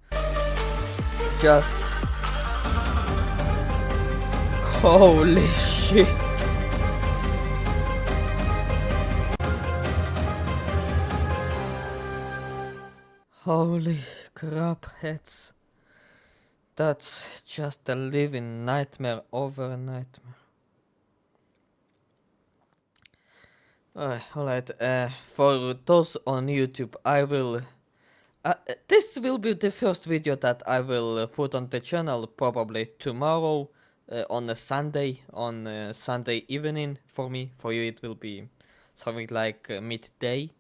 Just... holy shit. Holy crap heads. That's just a living nightmare over a nightmare. Alright, for those on YouTube, I will... this will be the first video that I will put on the channel, probably tomorrow, on a Sunday evening for me. For you, it will be something like midday.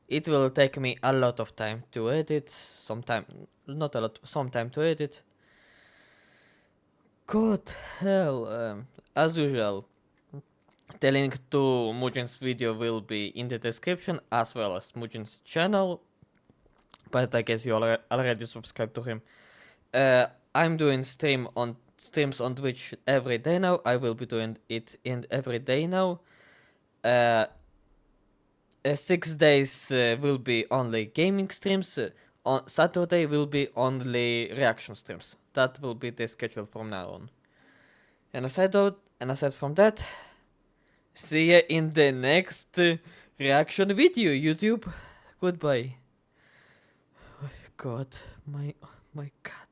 It will take me a lot of time to edit. Not a lot, some time to edit. God hell. As usual, the link to Mujin's video will be in the description, as well as Mujin's channel. But I guess you already subscribed to him. I'm doing streams on Twitch every day now. I will be doing it in every day now. 6 days will be only gaming streams. On Saturday will be only reaction streams. That will be the schedule from now on. And aside from that, see ya in the next reaction video, YouTube. Goodbye. God, my God.